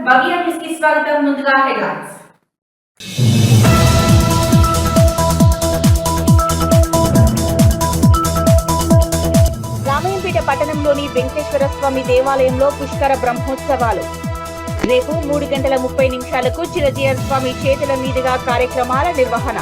భవ్య news కి స్వాగతం. ముందుగా హెడ్లైన్స్. రామాయంపేట పట్టణంలోని వెంకటేశ్వర స్వామి దేవాలయంలో పుష్కర బ్రహ్మోత్సవాలు. రేపు 3:30 చిన్నజీయర్ స్వామి చేతుల మీదుగా కార్యక్రమాల నిర్వహణ.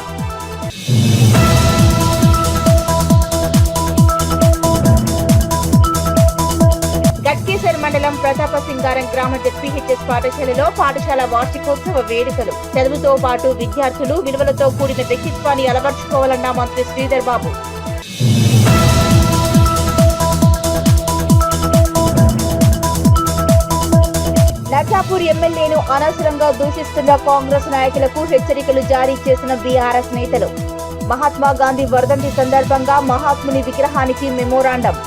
గట్కేసర్ మండలం ప్రతాపసింగారం గ్రామ జెడ్పీహెచ్ఎస్ పాఠశాలలో పాఠశాల వార్షికోత్సవ వేడుకలు. చదువుతో పాటు విద్యార్థులు విలువలతో కూడిన వ్యక్తిత్వాన్ని అలవర్చుకోవాలన్న మంత్రి శ్రీధర్ బాబు. నర్సాపూర్ ఎమ్మెల్యేను అనవసరంగా దూషిస్తున్న కాంగ్రెస్ నాయకులకు హెచ్చరికలు జారీ చేసిన బీఆర్ఎస్ నేతలు. మహాత్మా గాంధీ వర్ధంతి సందర్భంగా మహాత్ముని విగ్రహానికి మెమోరాండం.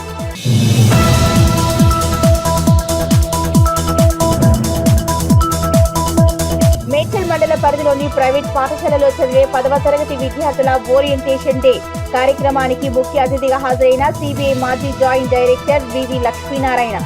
మేడ్చల్ మండల పరిధిలోని ప్రైవేట్ పాఠశాలలో చదివే 10వ తరగతి విద్యార్థుల ఓరియంటేషన్ డే కార్యక్రమానికి ముఖ్య అతిథిగా హాజరైన సిబిఐ మాజీ జాయింట్ డైరెక్టర్ వివి లక్ష్మీనారాయణ.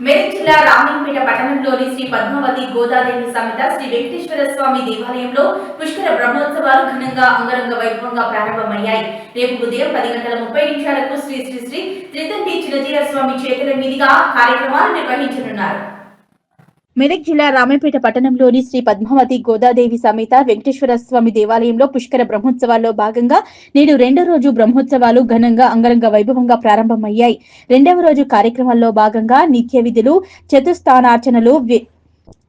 మెదక్ జిల్లా రామాయంపేట పట్టణంలోని శ్రీ పద్మావతి గోదాదేవి సమేత శ్రీ వెంకటేశ్వర స్వామి దేవాలయంలో పుష్కర బ్రహ్మోత్సవాలు ఘనంగా అంగరంగ వైభవంగా ప్రారంభమయ్యాయి. రేపు ఉదయం 10:30 శ్రీ శ్రీ శ్రీ త్రిదండి చిన్నజీయర్ స్వామి చేతుల మీదుగా కార్యక్రమాలు నిర్వహించనున్నారు. మెదక్ జిల్లా రామాయంపేట పట్టణంలోని శ్రీ పద్మావతి గోదాదేవి సమేత వెంకటేశ్వర స్వామి దేవాలయంలో పుష్కర బ్రహ్మోత్సవాల్లో భాగంగా నేడు 2వ రోజు బ్రహ్మోత్సవాలు ఘనంగా అంగరంగ వైభవంగా ప్రారంభమయ్యాయి. 2వ రోజు కార్యక్రమాల్లో భాగంగా నిత్య విధులు, చతుస్థానార్చనలు,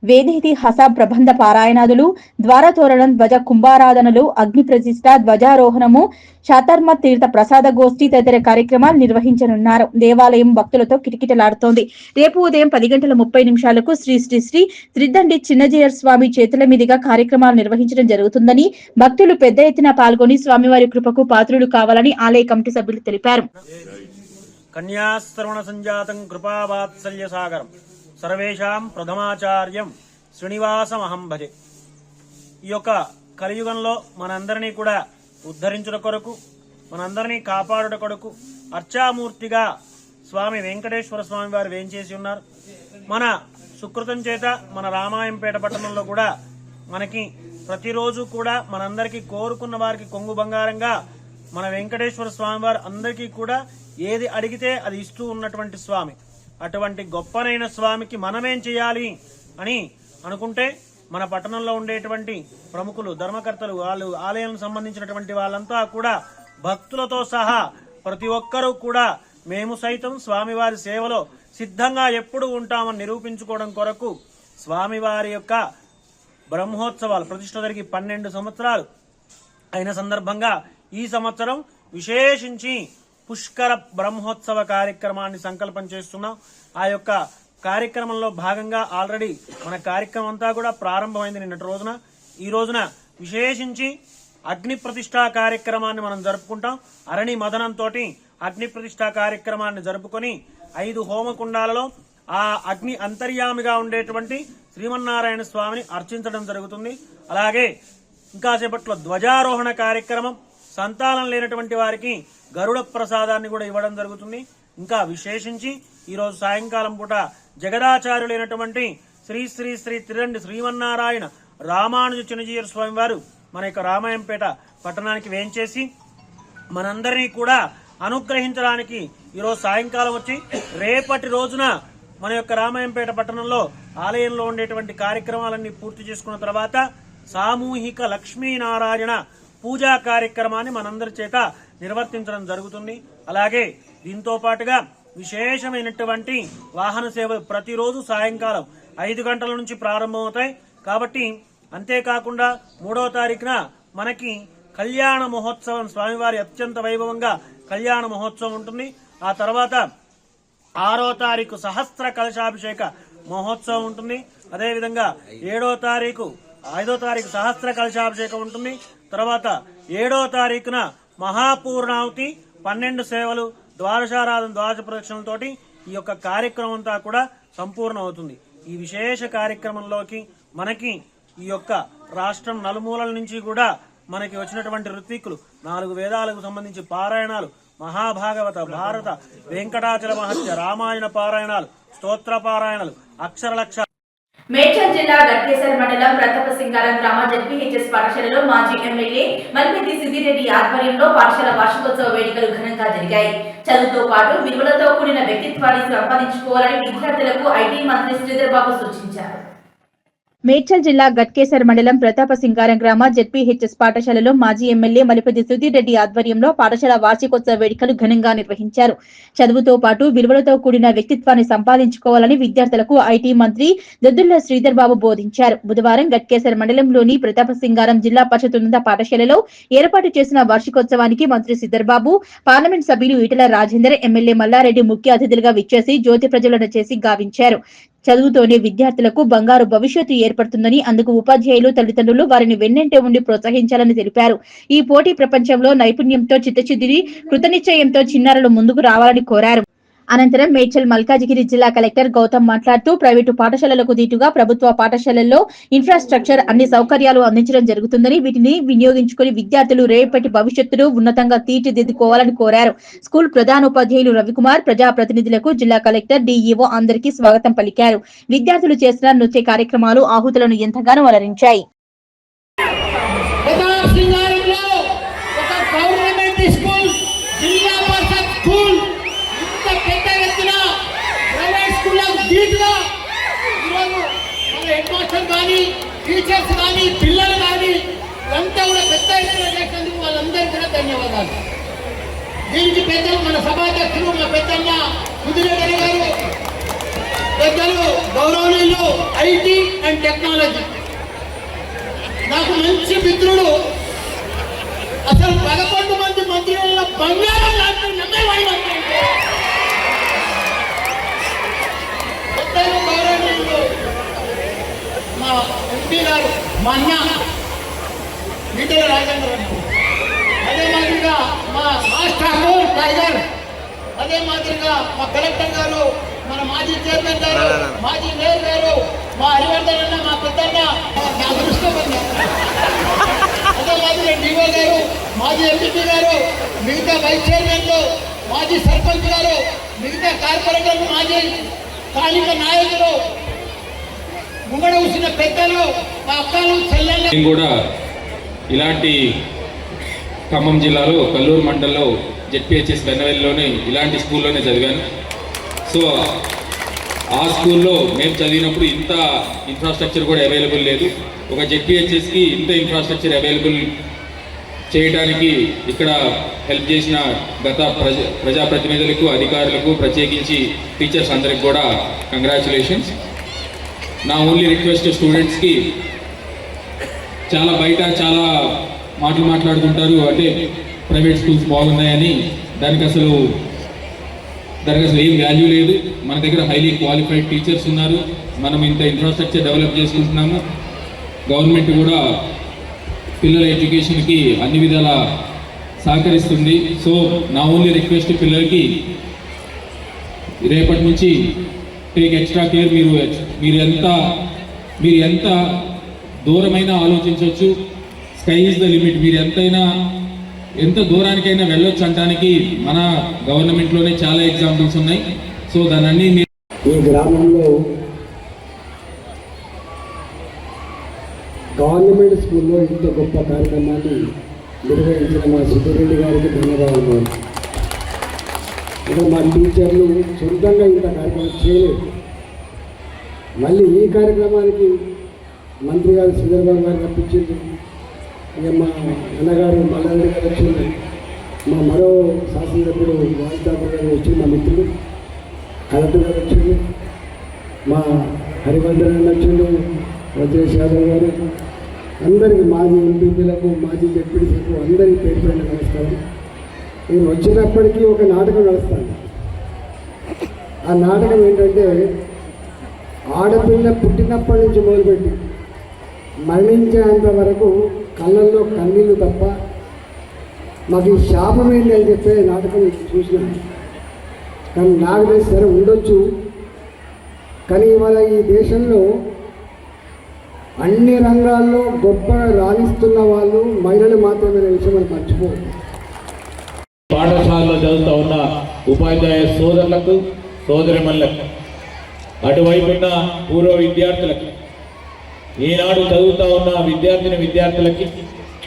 వేదేతి హస ప్రబంధ పారాయణాదులు, ద్వారతోరణం, ధ్వజ కుంభారాధనలు, అగ్ని ప్రతిష్ఠ, ధ్వజారోహణము, శాతర్మ తీర్థ ప్రసాద గోష్ఠి తదితర కార్యక్రమాలు నిర్వహించనున్నారు. దేవాలయం భక్తులతో కిటకిటలాడుతోంది. రేపు ఉదయం 10:30 శ్రీ శ్రీ శ్రీ త్రిదండి చిన్నజీయర్ స్వామి చేతుల మీదుగా కార్యక్రమాలు నిర్వహించడం జరుగుతుందని, భక్తులు పెద్ద ఎత్తున పాల్గొని స్వామివారి కృపకు పాత్రులు కావాలని ఆలయ కమిటీ సభ్యులు తెలిపారు. కన్యాశ్రవణ సంజాతం కృపావాత్సల్య సాగరం సర్వేషాం ప్రథమాచార్యం శ్రీనివాసమహం భజే. ఈ యొక్క కలియుగంలో మనందరినీ కూడా ఉద్ధరించుట కొరకు, మనందరినీ కాపాడుట కొరకు అర్చామూర్తిగా స్వామి వెంకటేశ్వర స్వామి వారు వేంచేసి ఉన్నారు. మన సుకృతం చేత మన రామాయంపేట పట్టణంలో కూడా మనకి ప్రతిరోజు కూడా మనందరికీ కోరుకున్న వారికి కొంగు బంగారంగా మన వెంకటేశ్వర స్వామి వారు అందరికీ కూడా ఏది అడిగితే అది ఇస్తూ ఉన్నటువంటి స్వామి. అటువంటి గొప్పనైన స్వామికి మనమేం చేయాలి అని అనుకుంటే మన పట్టణంలో ఉండేటువంటి ప్రముఖులు, ధర్మకర్తలు, వాళ్ళు ఆలయానికి సంబంధించినటువంటి వాళ్ళంతా కూడా భక్తులతో సహా ప్రతి ఒక్కరూ కూడా మేము సైతం స్వామివారి సేవలో సిద్ధంగా ఎప్పుడు ఉంటామని నిరూపించుకోవడం కొరకు స్వామివారి యొక్క బ్రహ్మోత్సవాలు ప్రతిష్ఠ జరిగి 12 సంవత్సరాలు అయిన సందర్భంగా ఈ సంవత్సరం విశేషించి పుష్కర బ్రహ్మోత్సవ కార్యక్రమాన్ని సంకల్పం చేస్తున్నాం. ఆ యొక్క కార్యక్రమంలో భాగంగా ఆల్రెడీ మన కార్యక్రమం అంతా కూడా ప్రారంభమైంది నిన్నటి రోజున. ఈ రోజున విశేషించి అగ్ని ప్రతిష్ఠా కార్యక్రమాన్ని మనం జరుపుకుంటాం. అరణి మదనంతో అగ్ని ప్రతిష్ఠా కార్యక్రమాన్ని జరుపుకొని 5 హోమకుండాలలో ఆ అగ్ని అంతర్యామిగా ఉండేటువంటి శ్రీమన్నారాయణ స్వామిని అర్చించడం జరుగుతుంది. అలాగే ఇంకా సేపట్లో ధ్వజారోహణ కార్యక్రమం, సంతానం లేనటువంటి వారికి గరుడ ప్రసాదాన్ని కూడా ఇవ్వడం జరుగుతుంది. ఇంకా విశేషించి ఈరోజు సాయంకాలం పూట జగదాచార్యులైనటువంటి శ్రీ శ్రీ శ్రీ త్రిదండి శ్రీమన్నారాయణ రామానుజ చిన్నజీయర్ స్వామి వారు మన యొక్క రామాయంపేట పట్టణానికి వేంచేసి మనందరినీ కూడా అనుగ్రహించడానికి ఈరోజు సాయంకాలం వచ్చి రేపటి రోజున మన యొక్క రామాయంపేట పట్టణంలో ఆలయంలో ఉండేటువంటి కార్యక్రమాలన్నీ పూర్తి చేసుకున్న తర్వాత సామూహిక లక్ష్మీనారాయణ పూజా కార్యక్రమాన్ని మనందరి చేత నిర్వర్తించడం జరుగుతుంది. అలాగే దీంతో పాటుగా విశేషమైనటువంటి వాహన సేవలు ప్రతిరోజు సాయంకాలం 5 గంటల నుంచి ప్రారంభమవుతాయి. కాబట్టి అంతేకాకుండా 3వ తారీఖున మనకి కళ్యాణ మహోత్సవం, స్వామివారి అత్యంత వైభవంగా కళ్యాణ మహోత్సవం ఉంటుంది. ఆ తర్వాత 6వ తారీఖు సహస్ర కలశాభిషేక మహోత్సవం ఉంటుంది. అదేవిధంగా 7వ తారీఖు 5వ తారీఖు సహస్ర కలశాభిషేకం ఉంటుంది. తర్వాత 7వ తారీఖున మహాపూర్ణావతి, 12 సేవలు, ద్వాదశారాధన, ద్వాదశ ప్రదక్షిణలతోటి ఈ యొక్క కార్యక్రమం అంతా కూడా సంపూర్ణ అవుతుంది. ఈ విశేష కార్యక్రమంలోకి మనకి ఈ యొక్క రాష్ట్రం నలుమూలల నుంచి కూడా మనకి వచ్చినటువంటి ఋత్విక్కులు 4 వేదాలకు సంబంధించి పారాయణాలు, మహాభాగవత, భారత, వెంకటాచల మహత్య, రామాయణ పారాయణాలు, స్తోత్ర పారాయణాలు, అక్షరలక్ష. మేడ్చల్ జిల్లా గట్కేసర్ మండలం ప్రతాపసింగారం గ్రామ జెడ్పీహెచ్ఎస్ పాఠశాలలో మాజీ ఎమ్మెల్యే మల్పెద్ది సిద్దిరెడ్డి ఆధ్వర్యంలో పాఠశాల వార్షికోత్సవ వేడుకలు ఘనంగా జరిగాయి. చదువుతో పాటు విలువలతో కూడిన వ్యక్తిత్వాన్ని సంపాదించుకోవాలని విద్యార్థులకు ఐటీ మంత్రి శ్రీధర్ బాబు సూచించారు. మేడ్చల్ జిల్లా గట్కేసర్ మండలం ప్రతాపసింగారం గ్రామ జెడ్పీహెచ్ఎస్ పాఠశాలలో మాజీ ఎమ్మెల్యే మల్పెద్ది సుధీరెడ్డి ఆధ్వర్యంలో పాఠశాల వార్షికోత్సవ వేడుకలు ఘనంగా నిర్వహించారు. చదువుతో పాటు విలువలతో కూడిన వ్యక్తిత్వాన్ని సంపాదించుకోవాలని విద్యార్థులకు ఐటీ మంత్రి దొద్దుల శ్రీధర్ బాబు బోధించారు. బుధవారం గట్కేసర్ మండలంలోని ప్రతాపసింగారం జిల్లా పరిషత్ ఉన్నత పాఠశాలలో ఏర్పాటు చేసిన వార్షికోత్సవానికి మంత్రి శ్రీధర్ బాబు, పార్లమెంట్ సభ్యులు ఈటెల రాజేందర్, ఎమ్మెల్యే మల్లారెడ్డి ముఖ్య అతిథులుగా విచ్చేసి జ్యోతి ప్రజ్వలన చేసి గావించారు. చదువుతోనే విద్యార్థులకు బంగారు భవిష్యత్తు ఏర్పడుతుందని, అందుకు ఉపాధ్యాయులు, తల్లిదండ్రులు వారిని వెన్నంటే ఉండి ప్రోత్సహించాలని తెలిపారు. ఈ పోటీ ప్రపంచంలో నైపుణ్యంతో, చిత్తశుద్ధిని, కృతనిశ్చయంతో చిన్నారులు ముందుకు రావాలని కోరారు. అనంతరం మేడ్చల్ మల్కాజిగిరి జిల్లా కలెక్టర్ గౌతమ్ మాట్లాడుతూ ప్రైవేటు పాఠశాలలకు దీటుగా ప్రభుత్వ పాఠశాలల్లో ఇన్ఫ్రాస్ట్రక్చర్, అన్ని సౌకర్యాలు అందించడం జరుగుతుందని, వీటిని వినియోగించుకుని విద్యార్థులు రేపటి భవిష్యత్తును ఉన్నతంగా తీర్చిదిద్దుకోవాలని కోరారు. స్కూల్ ప్రధానోపాధ్యాయులు రవికుమార్, ప్రజాప్రతినిధులకు జిల్లా కలెక్టర్, డీఈఓ అందరికీ స్వాగతం పలికారు. విద్యార్థులు చేసిన నృత్య కార్యక్రమాలు ఆహుతులను ఎంతగానో అలరించాయి. టీచర్స్ కానీ, పిల్లలు కానీ అంతా కూడా పెద్ద ఎత్తున చేసినందుకు వాళ్ళందరికీ కూడా ధన్యవాదాలు. దీనికి పెద్దలు, మన సభాధ్యక్షులు, మా పెద్దన్న సుధీరెడ్డి గారు, పెద్దలు గౌరవనీయులు ఐటీ అండ్ టెక్నాలజీ, నాకు మంచి మిత్రుడు, అసలు 11 మంది మంత్రులలో బంగారం లాంటి నమ్మేవాడి మంత్రి పెద్దలు గౌరవనీయులు మా ఎంపీ గారు, మా అన్న ఈటెల రాజేంద్ర, అదే మాదిరిగా మా మాస్టర్ టైగర్, అదే మాదిరిగా మా కలెక్టర్ గారు, మన మాజీ చైర్మన్ గారు, మాజీ మేయర్ గారు, మా హరివర్ధన్ అన్న, మా పెద్దన్న, నా అదృష్టం అదే మాదిరిగా డిఓ గారు, మాజీ ఎంపీ గారు, మిగతా వైస్ చైర్మన్లు, మాజీ సర్పంచ్ గారు, మిగతా కార్పొరేటర్లు, మాజీ స్థానిక నాయకులు, ముంగడ కూర్చున్న పెద్దలు, మా అక్కలు, చెల్లెళ్ళు కూడా ఇలాంటి ఖమ్మం జిల్లాలో కల్లూరు మండలంలో జెడ్పీహెచ్ఎస్ వెన్నవెల్లిలోనే ఇలాంటి స్కూల్లోనే చదివాను. సో ఆ స్కూల్లో మేము చదివినప్పుడు ఇంత ఇన్ఫ్రాస్ట్రక్చర్ కూడా అవైలబుల్ లేదు. ఒక జెడ్పీహెచ్ఎస్కి ఇంత ఇన్ఫ్రాస్ట్రక్చర్ అవైలబుల్ చేయడానికి ఇక్కడ హెల్ప్ చేసిన గత ప్రజాప్రతినిధులకు, అధికారులకు, ప్రత్యేకించి టీచర్స్ అందరికి కూడా కంగ్రాచులేషన్స్. నా ఓన్లీ రిక్వెస్ట్ స్టూడెంట్స్కి, చాలా బయట చాలా మాటలు మాట్లాడుతుంటారు, అంటే ప్రైవేట్ స్కూల్స్ బాగున్నాయని. దానికి అసలు ఏం వాల్యూ లేదు. మన దగ్గర హైలీ క్వాలిఫైడ్ టీచర్స్ ఉన్నారు, మనం ఇంత ఇన్ఫ్రాస్ట్రక్చర్ డెవలప్ చేసుకుంటున్నాము. గవర్నమెంట్ కూడా పిల్లల ఎడ్యుకేషన్కి అన్ని విధాలా సహకరిస్తుంది. సో నా ఓన్లీ రిక్వెస్ట్, పిల్లలకి రేపటి నుంచి టేక్ ఎక్స్ట్రా కేర్. మీరు ఎంత దూరమైనా ఆలోచించవచ్చు. Sky is the limit. మీరు ఎంత దూరానికైనా వెళ్ళొచ్చు అనడానికి మన గవర్నమెంట్లోనే చాలా ఎగ్జాంపుల్స్ ఉన్నాయి. సో దాన్ని ఈ గ్రామంలో గవర్నమెంట్ స్కూల్లో ఇంత గొప్ప కార్యక్రమాన్ని నిర్వహించిన మా సుధీరెడ్డి గారికి ధన్యవాదాలు. మా టీచర్లు సొంతంగా ఇంత కార్యక్రమం చేయలేదు. మళ్ళీ ఈ కార్యక్రమానికి మంత్రి గారు శ్రీధర్ బాబు గారు రప్పించింది. ఇక మా అన్నగారు మల్లారెడ్డి గారు వచ్చింది, మా మరో శాసనసభ్యుడు వాయిదాపూర్ గారు వచ్చి, మా మిత్రులు కలెక్టర్ గారు వచ్చింది, మా హరివర్ధన్ గారు వచ్చిండు, వజ్రేష్ యాదవ్ గారు, అందరికీ మాజీ ఎంపీలకు, మాజీ జెడ్పీటీలకు అందరికీ పేరు పైన నమస్కారం. నేను వచ్చినప్పటికీ ఒక నాటకం నడుస్తాను. ఆ నాటకం ఏంటంటే, ఆడపిల్ల పుట్టినప్పటి నుంచి మొదలుపెట్టి మరణించేంత వరకు కళ్ళల్లో కన్నీళ్ళు తప్ప మాకు ఈ శాపం ఏంటి అని చెప్పే నాటకం చూసినాను. కానీ నాకు తెలిసి సరే ఉండొచ్చు, కానీ ఇవాళ ఈ దేశంలో అన్ని రంగాల్లో గొప్పగా రాణిస్తున్న వాళ్ళు మహిళలు మాత్రమే విషయం మనం మర్చిపోదు. పాఠశాలలో చదువుతూ ఉన్న ఉపాధ్యాయ సోదరులకు సోదరిమణులకు, అటువైపున్న పూర్వ విద్యార్థులకు, ఈనాడు చదువుతూ ఉన్న విద్యార్థులకి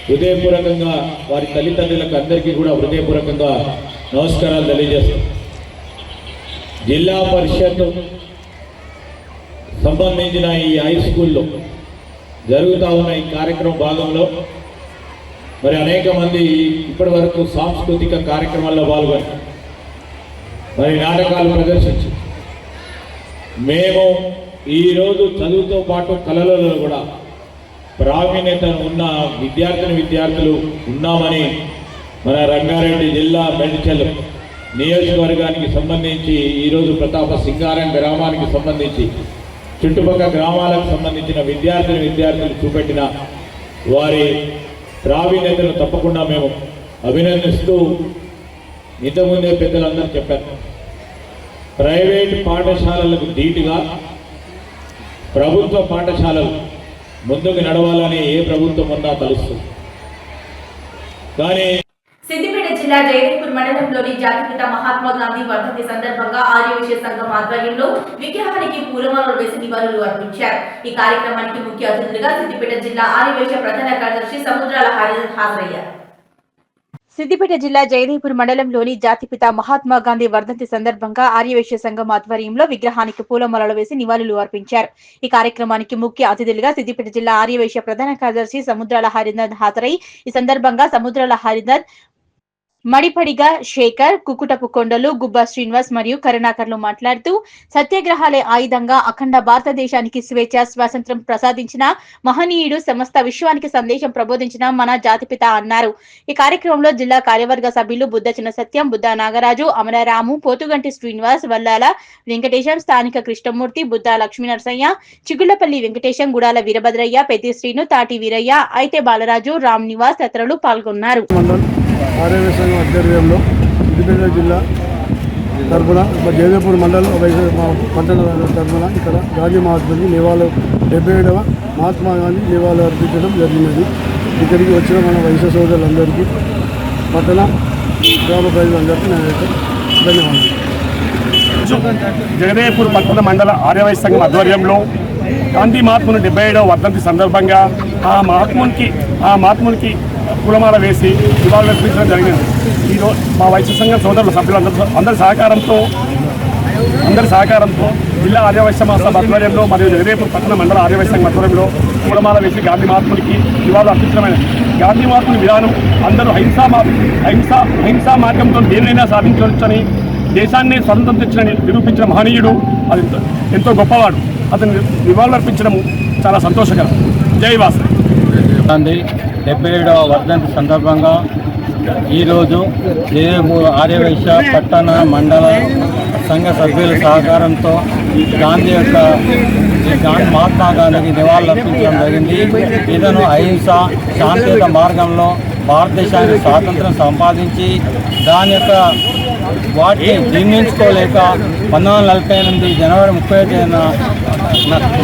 హృదయపూర్వకంగా వారి తల్లిదండ్రులకు అందరికీ కూడా హృదయపూర్వకంగా నమస్కారాలు తెలియజేస్తాం. జిల్లా పరిషత్ సంబంధించిన ఈ హై స్కూల్లో జరుగుతూ ఉన్న ఈ కార్యక్రమం భాగంలో మరి అనేక మంది ఇప్పటి వరకు సాంస్కృతిక కార్యక్రమాల్లో పాల్గొని మరి నాటకాలు ప్రదర్శించి మేము ఈరోజు చదువుతో పాటు కళలలో కూడా ప్రావీణ్యత ఉన్న విద్యార్థులు ఉన్నామని మన రంగారెడ్డి జిల్లా మేడ్చల్ నియోజకవర్గానికి సంబంధించి ఈరోజు ప్రతాప సింగారం గ్రామానికి సంబంధించి చుట్టుపక్కల గ్రామాలకు సంబంధించిన విద్యార్థులు చూపెట్టిన వారి ప్రావీణ్యతను తప్పకుండా మేము అభినందిస్తూ, ఇంతకుముందే పెద్దలందరూ చెప్పారు, ప్రైవేట్ పాఠశాలలకు ధీటుగా ప్రభుత్వ పాఠశాలలు ముందుకు నడవాలని ఏ ప్రభుత్వం ఉన్నా తెలుస్తుంది. కానీ సిద్దిపేట జిల్లా జయదేపూర్ మండలంలోని జాతిపిత మహాత్మా గాంధీ వర్ధంతి సందర్భంగా ఆర్యవైశ్య సంఘం ఆధ్వర్యంలో విగ్రహానికి పూలమాలలు వేసి నివాళులు అర్పించారు. ఈ కార్యక్రమానికి ముఖ్య అతిథులుగా సిద్దిపేట జిల్లా ఆర్యవైశ్య ప్రధాన కార్యదర్శి సముద్రాల హరిజన్ హాజరయ్యారు. సిద్దిపేట జిల్లా జయదేపూర్ మండలంలోని జాతిపిత మహాత్మా గాంధీ వర్ధంతి సందర్భంగా ఆర్యవైశ్య సంఘం ఆధ్వర్యంలో విగ్రహానికి పూలమాలలు వేసి నివాళులు అర్పించారు. ఈ కార్యక్రమానికి ముఖ్య అతిథులుగా సిద్దిపేట జిల్లా ఆర్యవైశ్య ప్రధాన కార్యదర్శి సముద్రాల హరినాథ్ హాజరై ఈ సందర్భంగా సముద్రాల హరినాథ్, మడిపడిగా శేఖర్, కుకుటపు కొండలు, గుబ్బా శ్రీనివాస్ మరియు కరుణాకర్లు మాట్లాడుతూ సత్యాగ్రహాలే ఆయుధంగా అఖండ భారతదేశానికి స్వేచ్ఛ స్వాతంత్ర్యం ప్రసాదించిన మహనీయుడు, సమస్త విశ్వానికి సందేశం ప్రబోధించిన మన జాతిపిత అన్నారు. ఈ కార్యక్రమంలో జిల్లా కార్యవర్గ సభ్యులు బుద్ధ చిన్న సత్యం, బుద్ధ నాగరాజు, అమరరాము, పోతుగంటి శ్రీనివాస్, వల్లాల వెంకటేశం, స్థానిక కృష్ణమూర్తి, బుద్ధ లక్ష్మీ నరసయ్య, చిగుళ్లపల్లి వెంకటేశం, గుడాల వీరభద్రయ్య, పెద్ది శ్రీను, తాటి వీరయ్య, అయితే బాలరాజు, రామ్ నివాస్ తదితరులు పాల్గొన్నారు. ఆర్యవైశ్య సంఘం ఆధ్వర్యంలో సిద్దిపేట జిల్లా తరఫున జయదేపూర్ మండలం పట్టణ తరఫున ఇక్కడ గాంధీ మహాత్ముడికి నివాళులు 77వ మహాత్మా గాంధీ నివాళులు అర్పించడం జరిగినది. ఇక్కడికి వచ్చిన మన వైశ్య సోదరులందరికీ, పట్టణ గ్రామ ప్రజలందరికీ నేనైతే ధన్యవాదాలు. జగదేపూర్ పట్టణ మండల ఆర్యవైశ్య సంఘం ఆధ్వర్యంలో గాంధీ మహాత్ముని 77వ వర్ధంతి సందర్భంగా ఆ మహాత్మునికి పూలమాల వేసి నివాళులు అర్పించడం జరిగింది. ఈరోజు మా వైశ్య సంఘం సోదరుల సభ్యులందరూ అందరి సహకారంతో జిల్లా ఆర్యవైశ్య మహాసభ ఆధ్వర్యంలో మరియు జగదేపూర్ పట్టణ మండల ఆర్యవైశ్య సంఘం ఆధ్వర్యంలో పూలమాల వేసి గాంధీ మహాత్మునికి నివాళులు అర్పించడమైనది. గాంధీ మహాత్ముని విధానం అందరూ అహింసా మార్గంతో దేన్నైనా సాధించవచ్చని, దేశాన్ని స్వతంత్రం తెచ్చని నిరూపించిన మహనీయుడు. అది ఎంతో గొప్పవాడు. అతను నివాళులు అర్పించడం చాలా సంతోషకరం. జై వాసవి. గాంధీ 77వ వర్ధంతి సందర్భంగా ఈరోజు జయదేపూర్ ఆర్యవైశ్య పట్టణ మండల సంఘ సభ్యుల సహకారంతో మహాత్మా గాంధీకి నివాళులు అర్పించడం జరిగింది. ఇతను అహింస శాంతియుత మార్గంలో భారతదేశానికి స్వాతంత్రం సంపాదించి దాని యొక్క వాటిని జీర్ణించుకోలేక 1948 జనవరి 31న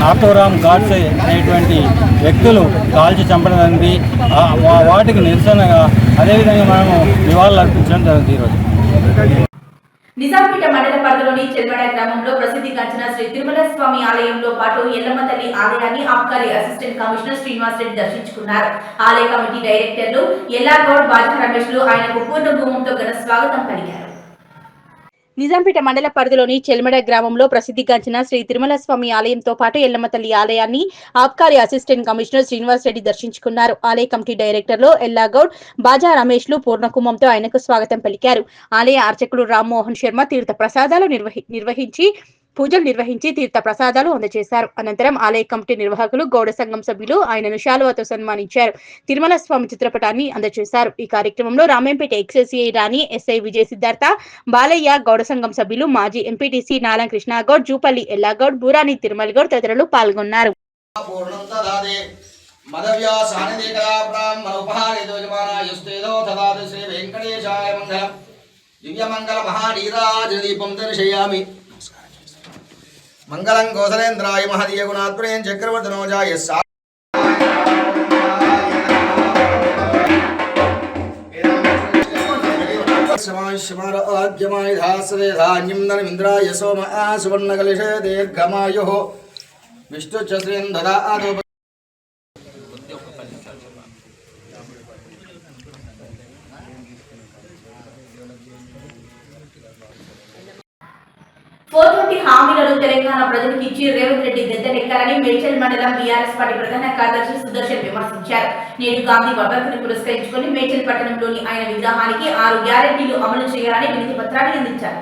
నాథోరామ్ గాడ్సే అనేటువంటి వ్యక్తులు కాల్చి చంపడం జరిగింది. వాటికి నిరసనగా అదేవిధంగా మనము నివాళులు అర్పించడం జరుగుతుంది. ఈరోజు నిజాంపేట మండల పరిధిలోని చెల్మడ గ్రామంలో ప్రసిద్ధిగాంచిన శ్రీ తిరుమల స్వామి ఆలయంలో పాటు ఎల్లమ్మ తల్లి ఆలయాన్ని ఆబ్కారీ అసిస్టెంట్ కమిషనర్ శ్రీనివాస్ రెడ్డి దర్శించుకున్నారు. ఆలయ కమిటీ డైరెక్టర్లు ఎల్లాగౌడ్, బాజా రమేష్లు ఆయనకు పూర్ణభూమంతో ఘన స్వాగతం పలికారు. నిజాంపేట మండల పరిధిలోని చెల్మడ గ్రామంలో ప్రసిద్ధిగాంచిన శ్రీ తిరుమల స్వామి ఆలయంతో పాటు ఎల్లమ్మ తల్లి ఆలయాన్ని ఆబ్కారీ అసిస్టెంట్ కమిషనర్ శ్రీనివాస్ రెడ్డి దర్శించుకున్నారు. ఆలయ కమిటీ డైరెక్టర్లు ఎల్లాగౌడ్, బాజా రమేష్లు పూర్ణకుంభంతో ఆయనకు స్వాగతం పలికారు. ఆలయ అర్చకులు రామ్మోహన్ శర్మ తీర్థ ప్రసాదాలు పూజలు నిర్వహించి తీర్థ ప్రసాదాలు అందజేశారు. అనంతరం ఆలయ కమిటీ నిర్వాహకులు, గౌడ సంఘం సభ్యులు ఆయనను శాలువాతో సన్మానించారు. తిరుమల స్వామి చిత్రపటాన్ని అందజేశారు. ఈ కార్యక్రమంలో రామేంపేట ఎక్స్ఎస్ఐ రాణి, ఎస్ఐ విజయ సిద్ధార్థ, బాలయ్య, గౌడ సంఘం సభ్యులు, మాజీ ఎంపీటీసీ నాలం కృష్ణాగౌడ్, జూపల్లి ఎల్లాగౌడ్, బూరాని తిరుమల గౌడ్ తదితరులు పాల్గొన్నారు. మంగళం కోసలేంద్రాయ మహదీయ గుణాత్మనే చక్రవర్తనోజాయ ధాన్యం సోమ సువర్ణకలిష దీర్ఘమాయు విష్ణు శ్రీం దదాదు. 420 హామీలను తెలంగాణ ప్రజలకు ఇచ్చి రేవంత్ రెడ్డి దెద్దెక్కారని మేడ్చల్ మండలం బీఆర్ఎస్ పార్టీ ప్రధాన కార్యదర్శి సుదర్శన్ విమర్శించారు. నేడు గాంధీ వర్ధంతిని పురస్కరించుకుని మేడ్చల్ పట్టణంలోని ఆయన విగ్రహానికి 6 గ్యారెంటీలు అమలు చేయాలని వినతి పత్రాన్ని అందించారు.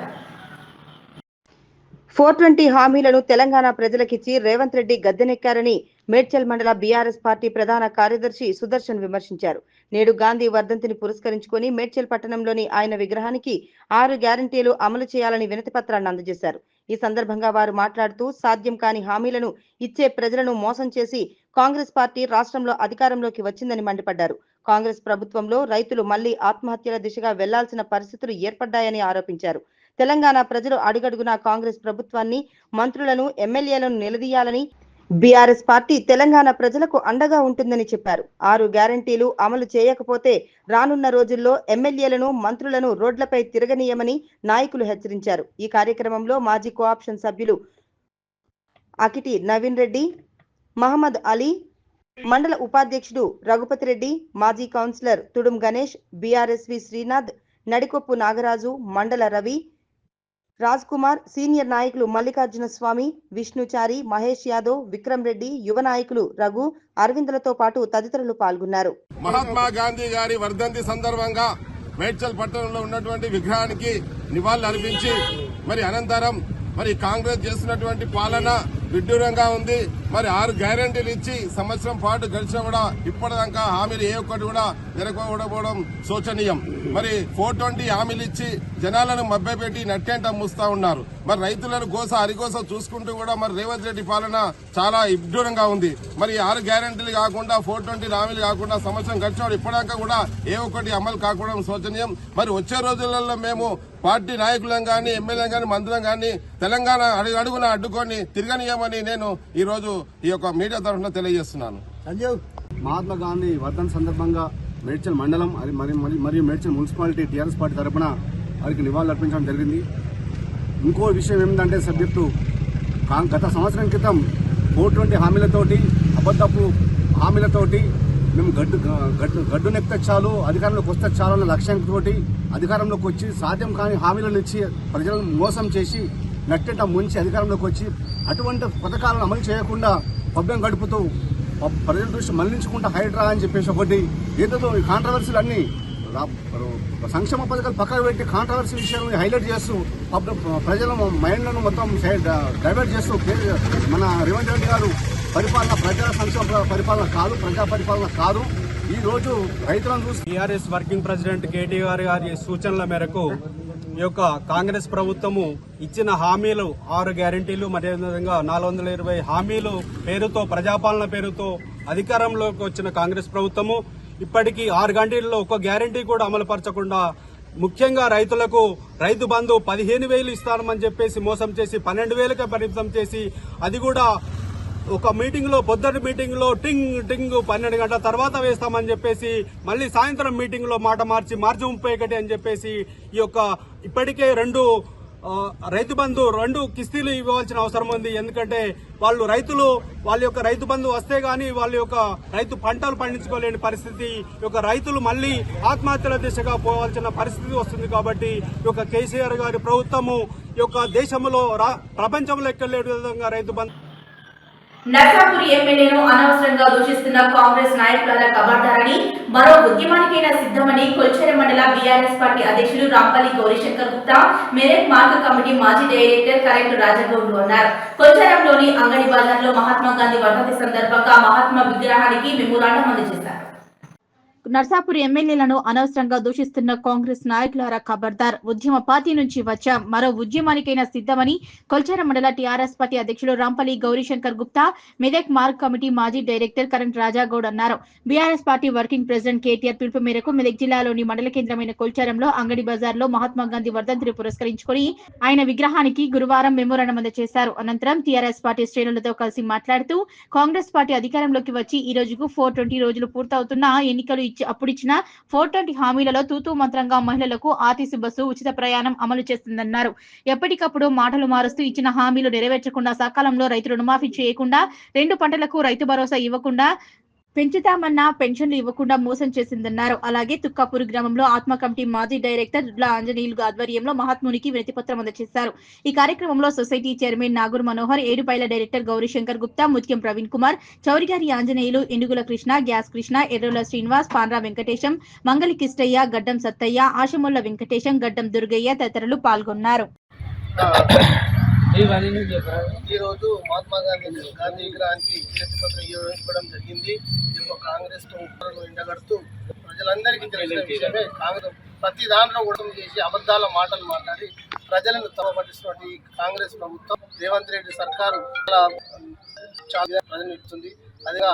420 హామీలను తెలంగాణ ప్రజలకిచ్చి రేవంత్ రెడ్డి గద్దెనెక్కారని మేడ్చల్ మండల బీఆర్ఎస్ పార్టీ ప్రధాన కార్యదర్శి సుదర్శన్ విమర్శించారు. నేడు గాంధీ వర్ధంతిని పురస్కరించుకుని మేడ్చల్ పట్టణంలోని ఆయన విగ్రహానికి 6 గ్యారెంటీలు అమలు చేయాలని వినతి పత్రాన్ని అందజేశారు. ఈ సందర్భంగా వారు మాట్లాడుతూ సాధ్యం కాని హామీలను ఇచ్చే ప్రజలను మోసం చేసి కాంగ్రెస్ పార్టీ రాష్ట్రంలో అధికారంలోకి వచ్చిందని మండిపడ్డారు. కాంగ్రెస్ ప్రభుత్వంలో రైతులు మళ్లీ ఆత్మహత్యల దిశగా వెళ్లాల్సిన పరిస్థితులు ఏర్పడ్డాయని ఆరోపించారు. తెలంగాణ ప్రజలు అడుగడుగునా కాంగ్రెస్ ప్రభుత్వాన్ని, మంత్రులను, ఎమ్మెల్యేలను నిలదీయాలని, బీఆర్ఎస్ పార్టీ తెలంగాణ ప్రజలకు అండగా ఉంటుందని చెప్పారు. 6 గ్యారెంటీలు అమలు చేయకపోతే రానున్న రోజుల్లో ఎమ్మెల్యేలను, మంత్రులను రోడ్లపై తిరగనీయమని నాయకులు హెచ్చరించారు. ఈ కార్యక్రమంలో మాజీ కోఆప్షన్ సభ్యులు అకిటి నవీన్ రెడ్డి, మహమ్మద్ అలీ, మండల ఉపాధ్యక్షుడు రఘుపతి రెడ్డి, మాజీ కౌన్సిలర్ తుడుం గణేష్, బీఆర్ఎస్వి శ్రీనాథ్, నడికొప్పు నాగరాజు, మండల రవి, రాజ్ కుమార్, సీనియర్ నాయకులు మల్లికార్జున స్వామి, విష్ణుచారి, మహేష్ యాదవ్, విక్రమ్ రెడ్డి, యువ నాయకులు రఘు, అరవిందులతో పాటు తదితరులు పాల్గొన్నారు. మహాత్మా గాంధీ గారి వర్ధంతి సందర్భంగా మేడ్చల్ పట్టణంలో ఉన్నటువంటి విగ్రహానికి నివాళులు అర్పించి మరి అనంతరం మరి కాంగ్రెస్ చేస్తున్నటువంటి పాలన విడ్డూరంగా ఉంది. మరి 6 గ్యారెంటీలు ఇచ్చి సంవత్సరం పాటు గడిచినా కూడా ఇప్పటిదాకా హామీలు ఏ ఒక్కటి కూడా జరగకపోవడం శోచనీయం. మరి 420 హామీలు ఇచ్చి జనాలను మభ్యపెట్టి నట్టేంట మూస్తా ఉన్నారు. మరి రైతులను గోస హరిగోస చూసుకుంటూ కూడా మరి రేవంత్ రెడ్డి పాలన చాలా విడ్డూరంగా ఉంది. మరి 6 గ్యారెంటీలు కాకుండా 420 హామీలు కాకుండా సంవత్సరం గడిచినప్పుడు ఇప్పటిదాకా కూడా ఏ ఒక్కటి అమలు కాకపోవడం శోచనీయం. మరి వచ్చే రోజులలో మేము పార్టీ నాయకులను గానీ, ఎమ్మెల్యేలను గానీ, మంత్రులను గానీ తెలంగాణ అడుగున అడ్డుకొని తిరగనీయమని నేను ఈ రోజు ఈ యొక్క మీడియా తరఫున తెలియజేస్తున్నాను. మహాత్మా గాంధీ వర్ధంతి సందర్భంగా మేడ్చల్ మండలం మరియు మేడ్చల్ మున్సిపాలిటీ టీఆర్ఎస్ పార్టీ తరఫున వారికి నివాళులు అర్పించడం జరిగింది. ఇంకో విషయం ఏమిటంటే సబ్జెక్టు గత సంవత్సరం క్రితం 420 హామీలతోటి, అబద్ధపు హామీలతోటి మేము గడ్డు నెక్కితే చాలు, అధికారంలోకి వస్తే చాలు అన్న లక్ష్యంతో అధికారంలోకి వచ్చి సాధ్యం కాని హామీలను ఇచ్చి ప్రజలను మోసం చేసి నట్టేట ముంచి అధికారంలోకి వచ్చి అటువంటి పథకాలను అమలు చేయకుండా పబ్బం గడుపుతూ ప్రజల దృష్టి మళ్లించుకుంటూ హైడ్రా అని చెప్పేసి ఒకటి ఏదో ఈ కాంట్రవర్సీలు అన్ని సంక్షేమ పథకాలు పక్కన పెట్టి కాంట్రవర్సీ విషయాలను హైలైట్ చేస్తూ ప్రజల మైండ్లను మొత్తం డైవర్ట్ చేస్తూ మన రేవంత్ రెడ్డి గారు పరిపాలన ప్రజా సంక్షేమ పరిపాలన కాదు, ప్రజా పరిపాలన కాదు. ఈ రోజు రైతులను చూసి టీఆర్ఎస్ వర్కింగ్ ప్రెసిడెంట్ కేటీఆర్ గారి సూచనల మేరకు ఈ యొక్క కాంగ్రెస్ ప్రభుత్వము ఇచ్చిన హామీలు 6 గ్యారెంటీలు మరియు 420 హామీలు పేరుతో ప్రజాపాలన పేరుతో అధికారంలోకి వచ్చిన కాంగ్రెస్ ప్రభుత్వము ఇప్పటికీ 6 గంటల్లో ఒక గ్యారెంటీ కూడా అమలుపరచకుండా ముఖ్యంగా రైతులకు రైతు బంధు 15,000 ఇస్తామని చెప్పేసి మోసం చేసి 12,000కే పరిమితం చేసి అది కూడా ఒక మీటింగ్ లో పొద్దుటి మీటింగ్ లో టింగ్ 12 గంటల తర్వాత వేస్తామని చెప్పేసి మళ్ళీ సాయంత్రం మీటింగ్ లో మాట మార్చి మార్చి 31 అని చెప్పేసి ఈ యొక్క ఇప్పటికే 2 రైతు బంధు 2 కిస్తీలు ఇవ్వాల్సిన అవసరం ఉంది. ఎందుకంటే వాళ్ళు రైతులు వాళ్ళ యొక్క రైతు బంధు వస్తే గానీ వాళ్ళ యొక్క రైతు పంటలు పండించుకోలేని పరిస్థితి, ఈ యొక్క రైతులు మళ్లీ ఆత్మహత్యల దిశగా పోవాల్సిన పరిస్థితి వస్తుంది. కాబట్టి ఈ యొక్క కేసీఆర్ గారి ప్రభుత్వము ఈ యొక్క దేశంలో ప్రపంచంలో ఎక్కలేని విధంగా రైతు బంధు. నర్సాపూర్ ఎమ్మెల్యేను అనవసరంగా దూషిస్తున్న కాంగ్రెస్ నాయకుల కబర్దారని, మరో ఉద్యమానికైనా సిద్ధమని కొల్చెర మండల బీఆర్ఎస్ పార్టీ అధ్యక్షులు రాంపల్లి గౌరీశంకర్ గుప్తా, మెదక్ మార్కెట్ కమిటీ మాజీ డైరెక్టర్ కరెక్ట్ రాజగౌడ్లు అన్నారు. కొల్చెరంలోని అంగడి బజార్లో మహాత్మా గాంధీ వర్ధంతి సందర్భంగా మహాత్మా విగ్రహానికి మెమోరాండం అందజేశారు. నర్సాపూర్ ఎమ్మెల్యేలను అనవసరంగా దూషిస్తున్న కాంగ్రెస్ నాయకులారా ఖబర్దార్, ఉద్యమ పార్టీ నుంచి వచ్చాం, మరో ఉద్యమానికైనా సిద్ధమని కొల్చెర మండల టీఆర్ఎస్ పార్టీ అధ్యక్షులు రాంపల్లి గౌరీశంకర్ గుప్తా, మెదక్ మార్క్ కమిటీ మాజీ డైరెక్టర్ కరెంట్ రాజాగౌడ్ అన్నారు. BRS party working president KTR పిలుపు మేరకు మెదక్ జిల్లాలోని మండల కేంద్రమైన కొల్చెరంలో అంగడి బజార్లో మహాత్మా గాంధీ వర్ధంతిని పురస్కరించుకుని ఆయన విగ్రహానికి గురువారం మెమోరాండం అందజేశారు. అనంతరం టీఆర్ఎస్ పార్టీ శ్రేణులతో కలిసి మాట్లాడుతూ కాంగ్రెస్ పార్టీ అధికారంలోకి వచ్చి ఈ రోజుకు 420 రోజులు పూర్తవుతున్నా ఎన్నికలు అప్పుడిచ్చిన 420 హామీలలో తూతూ మంత్రంగా మహిళలకు ఆర్టీసీ బస్సు ఉచిత ప్రయాణం అమలు చేస్తుందన్నారు. ఎప్పటికప్పుడు మాటలు మారుస్తూ ఇచ్చిన హామీలు నెరవేర్చకుండా, సకాలంలో రైతు రుణమాఫీ చేయకుండా, 2 పంటలకు రైతు భరోసా ఇవ్వకుండా, పెంచుతామన్న పెన్షన్లు ఇవ్వకుండా మోసం చేసిందన్నారు. అలాగే తుక్కాపూర్ గ్రామంలో ఆత్మ కమిటీ మాజీ డైరెక్టర్ దుడ్ల ఆంజనేయులు ఆధ్వర్యంలో మహాత్మునికి వినతి పత్రం అందజేశారు. ఈ కార్యక్రమంలో society chairman Nagur Manohar, Edupaila director Gaurishankar Gupta, Mutyam Praveen Kumar, Chaurigari Anjaneyulu, Endugula Krishna, gas Krishna, Errola Srinivas, Pandra Venkatesham, Mangali Kistaiah, Gaddam Sattaiah, ఆశముల్ల Venkatesham, గడ్డం దుర్గయ్య తదితరులు పాల్గొన్నారు. ఈరోజు మహాత్మా గాంధీ విగ్రహానికి వినతి పత్రం ఇవ్వడం జరిగింది. కాంగ్రెస్ ఎండగడుతూ ప్రజలందరికీ తెలిసిన విషయమే. కాంగ్రెస్ ప్రతి దాంట్లో కూడా చేసి అబద్ధాల మాటలు మాట్లాడి ప్రజలను తమపట్టిస్తున్నటువంటి కాంగ్రెస్ ప్రభుత్వం, రేవంత్ రెడ్డి సర్కారు చాలా ప్రజలు ఇస్తుంది. అదిగా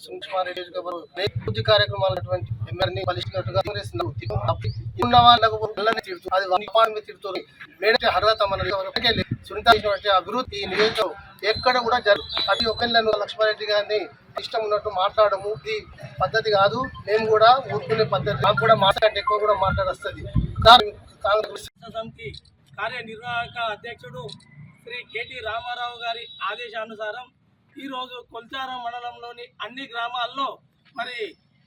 సుకుమారెడ్డి అభివృద్ధి కార్యక్రమాలు ఎమ్మెల్యేని పలిచినట్టుగా కాంగ్రెస్ ఉన్న వాళ్ళకు తిడుతుంది. అది తిడుతుంది. లేదంటే అర్హత మన సునీత అభివృద్ధి ఈ నియోజకవర్గం ఎక్కడ కూడా ప్రతి ఒక్కరిని లక్ష్మారెడ్డి గారిని ఇష్టం ఉన్నట్టు మాట్లాడము ఇది పద్ధతి కాదు. మేము కూడా ఊరుకునే పద్ధతి, నాకు కూడా మాట్లాడే ఎక్కువ కూడా మాట్లాడొస్తుంది. కాంగ్రెస్ సమితి కార్యనిర్వాహక అధ్యక్షుడు శ్రీ కేటీ రామారావు గారి ఆదేశానుసారం ఈరోజు కొల్చారం మండలంలోని అన్ని గ్రామాల్లో మరి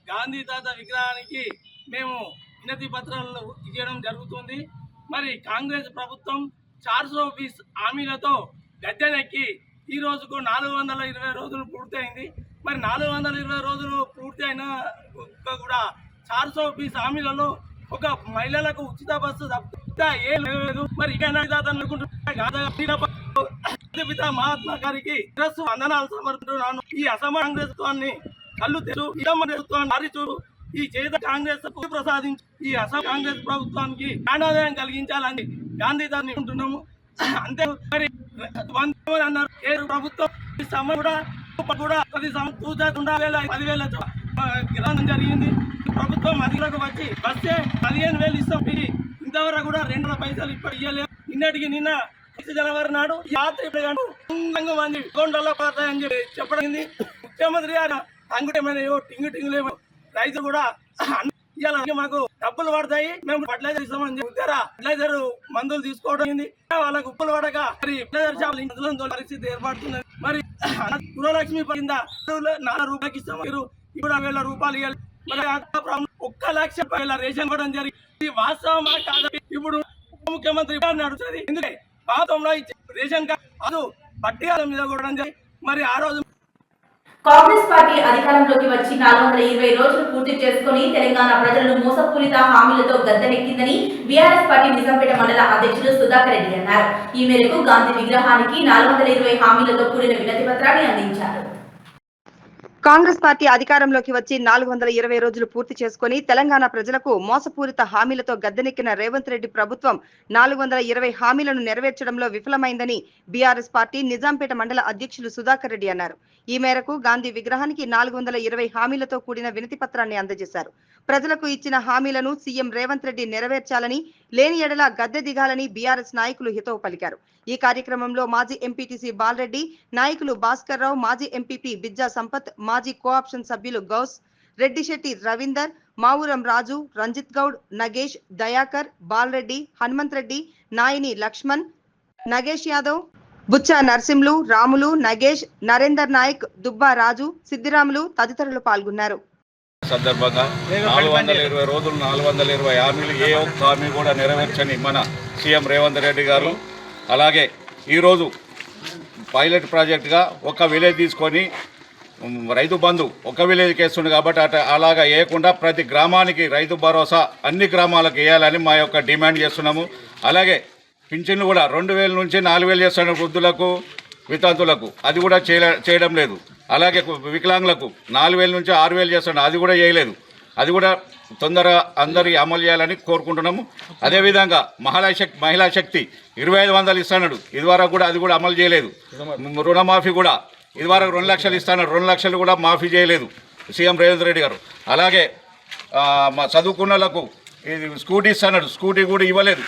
గాంధీ తాత విగ్రహానికి మేము వినతి పత్రాలను ఇవ్వడం జరుగుతుంది. మరి కాంగ్రెస్ ప్రభుత్వం 420 హామీలతో గద్దెనెక్కి ఈ రోజుకు 420 రోజులు పూర్తయింది. మరి 420 రోజులు పూర్తి అయినా కూడా 420 హామీలలో ఒక మహిళలకు ఉచిత బస్సు తప్ప ఏం లేదు. మరి పిత మహాత్మా గారికి వందనాలు సమర్పిస్తున్నాను. ఈ అసమ కాంగ్రెస్ కళ్ళు తెరు ఈ చేత కాంగ్రెస్ ప్రసాదించి ఈ అసమ కాంగ్రెస్ ప్రభుత్వానికి జ్ఞానోదయం కలిగించాలని గాంధీ దాన్ని ఉంటున్నాము. అంతే మరి అన్నారు ప్రభుత్వం కూడా 10,000 జరిగింది. ప్రభుత్వం అధికారులకు వచ్చి వస్తే 15,000 ఇస్తాం. ఇంతవరకు కూడా 2 పైసలు ఇప్పుడు ఇవ్వలేదు. నిన్న జనవరి నాడు యాత్రి మంది అకౌంట్లలో పడతాయని చెప్పి చెప్పడం. ముఖ్యమంత్రి గారు అంగుటేమో టింగులేమో రైతులు కూడా మాకు డబ్బులు పడతాయి, మేము ఫర్టిలైజర్ ఇస్తామని చెప్పి ఫర్టిలైజర్ మందులు తీసుకోవడం వాళ్ళకు ఉప్పులు పడక మరి ఫర్టిలైజర్ పరిస్థితి ఏర్పడుతుంది. మరి గృహలక్ష్మి కింద 4 రూపాయలకి ఇస్తాం, మీరు ఇప్పుడు 1,000 రూపాయలు ఇవ్వాలి. మరి 1,00,000 రేషన్ ఇవ్వడం జరిగింది. వాస్తవం కాదు. ఇప్పుడు ఉప ముఖ్యమంత్రి నడుస్తుంది. ఎందుకంటే పాతంలో రేషన్ కార్డు పట్టియాల మీద కూడా మరి ఆ రోజు కాంగ్రెస్ పార్టీ అధికారంలోకి వచ్చి 420 రోజులు పూర్తి చేసుకుని తెలంగాణ ప్రజలను మోసపూరిత హామీలతో గద్దెనెక్కిందని బీఆర్ఎస్ పార్టీ నిజాంపేట మండల అధ్యక్షుడు సుధాకర్ రెడ్డి అన్నారు. ఈ మేరకు గాంధీ విగ్రహానికి 420 హామీలతో కూడిన వినతి పత్రాన్ని అందించారు. కాంగ్రెస్ పార్టీ అధికారంలోకి వచ్చి 420 రోజులు పూర్తి చేసుకుని తెలంగాణ ప్రజలకు మోసపూరిత హామీలతో గద్దెనెక్కిన రేవంత్ రెడ్డి ప్రభుత్వం 420 హామీలను నెరవేర్చడంలో విఫలమైందని బీఆర్ఎస్ పార్టీ నిజాంపేట మండల అధ్యక్షులు సుధాకర్ రెడ్డి అన్నారు. ఈ మేరకు గాంధీ విగ్రహానికి 420 హామీలతో కూడిన వినతి పత్రాన్ని అందజేశారు. ప్రజలకు ఇచ్చిన హామీలను సీఎం రేవంత్ రెడ్డి నెరవేర్చాలని, లేని ఎడల గద్దె దిగాలని బీఆర్ఎస్ నాయకులు హితవు పలికారు. ఈ కార్యక్రమంలో మాజీ ఎంపీటీసీ బాలరెడ్డి, నాయకులు భాస్కర్ రావు, మాజీ ఎంపీపీ బిజ్జా సంపత్, మాజీ కోఆప్షన్ సభ్యులు గౌస్, రెడ్డిశెట్టి రవీందర్, మావురం రాజు, రంజిత్ గౌడ్, నగేష్, దయాకర్, బాలరెడ్డి, హనుమంత్ రెడ్డి, నాయని లక్ష్మణ్, నగేష్ యాదవ్, బుచ్చా నర్సింలు, రాములు, నగేష్, నరేందర్ నాయక్, దుబ్బా రాజు, సిద్దిరాములు తదితరులు పాల్గొన్నారు. సందర్భంగా 420 రోజులు 420 హామీలు ఏ ఒక్క హామీ కూడా నెరవేర్చని మన సీఎం రేవంత్ రెడ్డి గారు, అలాగే ఈరోజు పైలట్ ప్రాజెక్టుగా ఒక విలేజ్ తీసుకొని రైతు బంధు ఒక విలేజ్కి వేస్తుంది కాబట్టి అలాగా వేయకుండా ప్రతి గ్రామానికి రైతు భరోసా అన్ని గ్రామాలకు వేయాలని మా యొక్క డిమాండ్ చేస్తున్నాము. అలాగే పింఛన్లు కూడా 2,000 నుంచి 4,000 చేస్తున్న వృద్ధులకు, వితంతులకు అది కూడా చేయడం లేదు. అలాగే వికలాంగులకు 4,000 నుంచి 6,000 చేస్తున్నారు, అది కూడా చేయలేదు. అది కూడా తొందరగా అందరికీ అమలు చేయాలని కోరుకుంటున్నాము. అదేవిధంగా మహిళా శక్తి 2,500 ఇస్తున్నాడు, ఇదివరకు కూడా అది కూడా అమలు చేయలేదు. రుణమాఫీ కూడా ఇదివరకు 2 లక్షలు ఇస్తున్నాడు, 2 లక్షలు కూడా మాఫీ చేయలేదు సీఎం రేవంత్ రెడ్డి గారు. అలాగే చదువుకున్నలకు ఇది స్కూటీ ఇస్తున్నాడు, స్కూటీ కూడా ఇవ్వలేదు.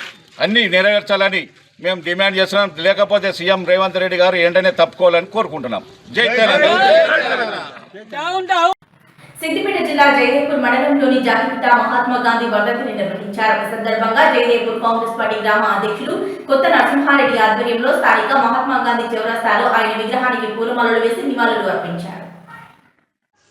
అన్నీ నెరవేర్చాలని మేము డిమాండ్ చేస్తున్నాం. లేకపోతే సీఎం రేవంత్ రెడ్డి గారు వెంటనే తప్పుకోవాలని కోరుకుంటున్నాం. జై తెలంగాణ. సిద్దిపేట జిల్లా జయదేపూర్ మండలంలోని జాతిపిత మహాత్మా గాంధీ వర్ధంతిని నిర్వహించారు. ఈ సందర్భంగా జయదేపూర్ కాంగ్రెస్ పార్టీ గ్రామ అధ్యక్షులు కొత్త నరసింహారెడ్డి ఆధ్వర్యంలో స్థానిక మహాత్మా గాంధీ చౌరస్తాలో ఆయన విగ్రహానికి పూలమాలలు వేసి నివాళులు అర్పించారు.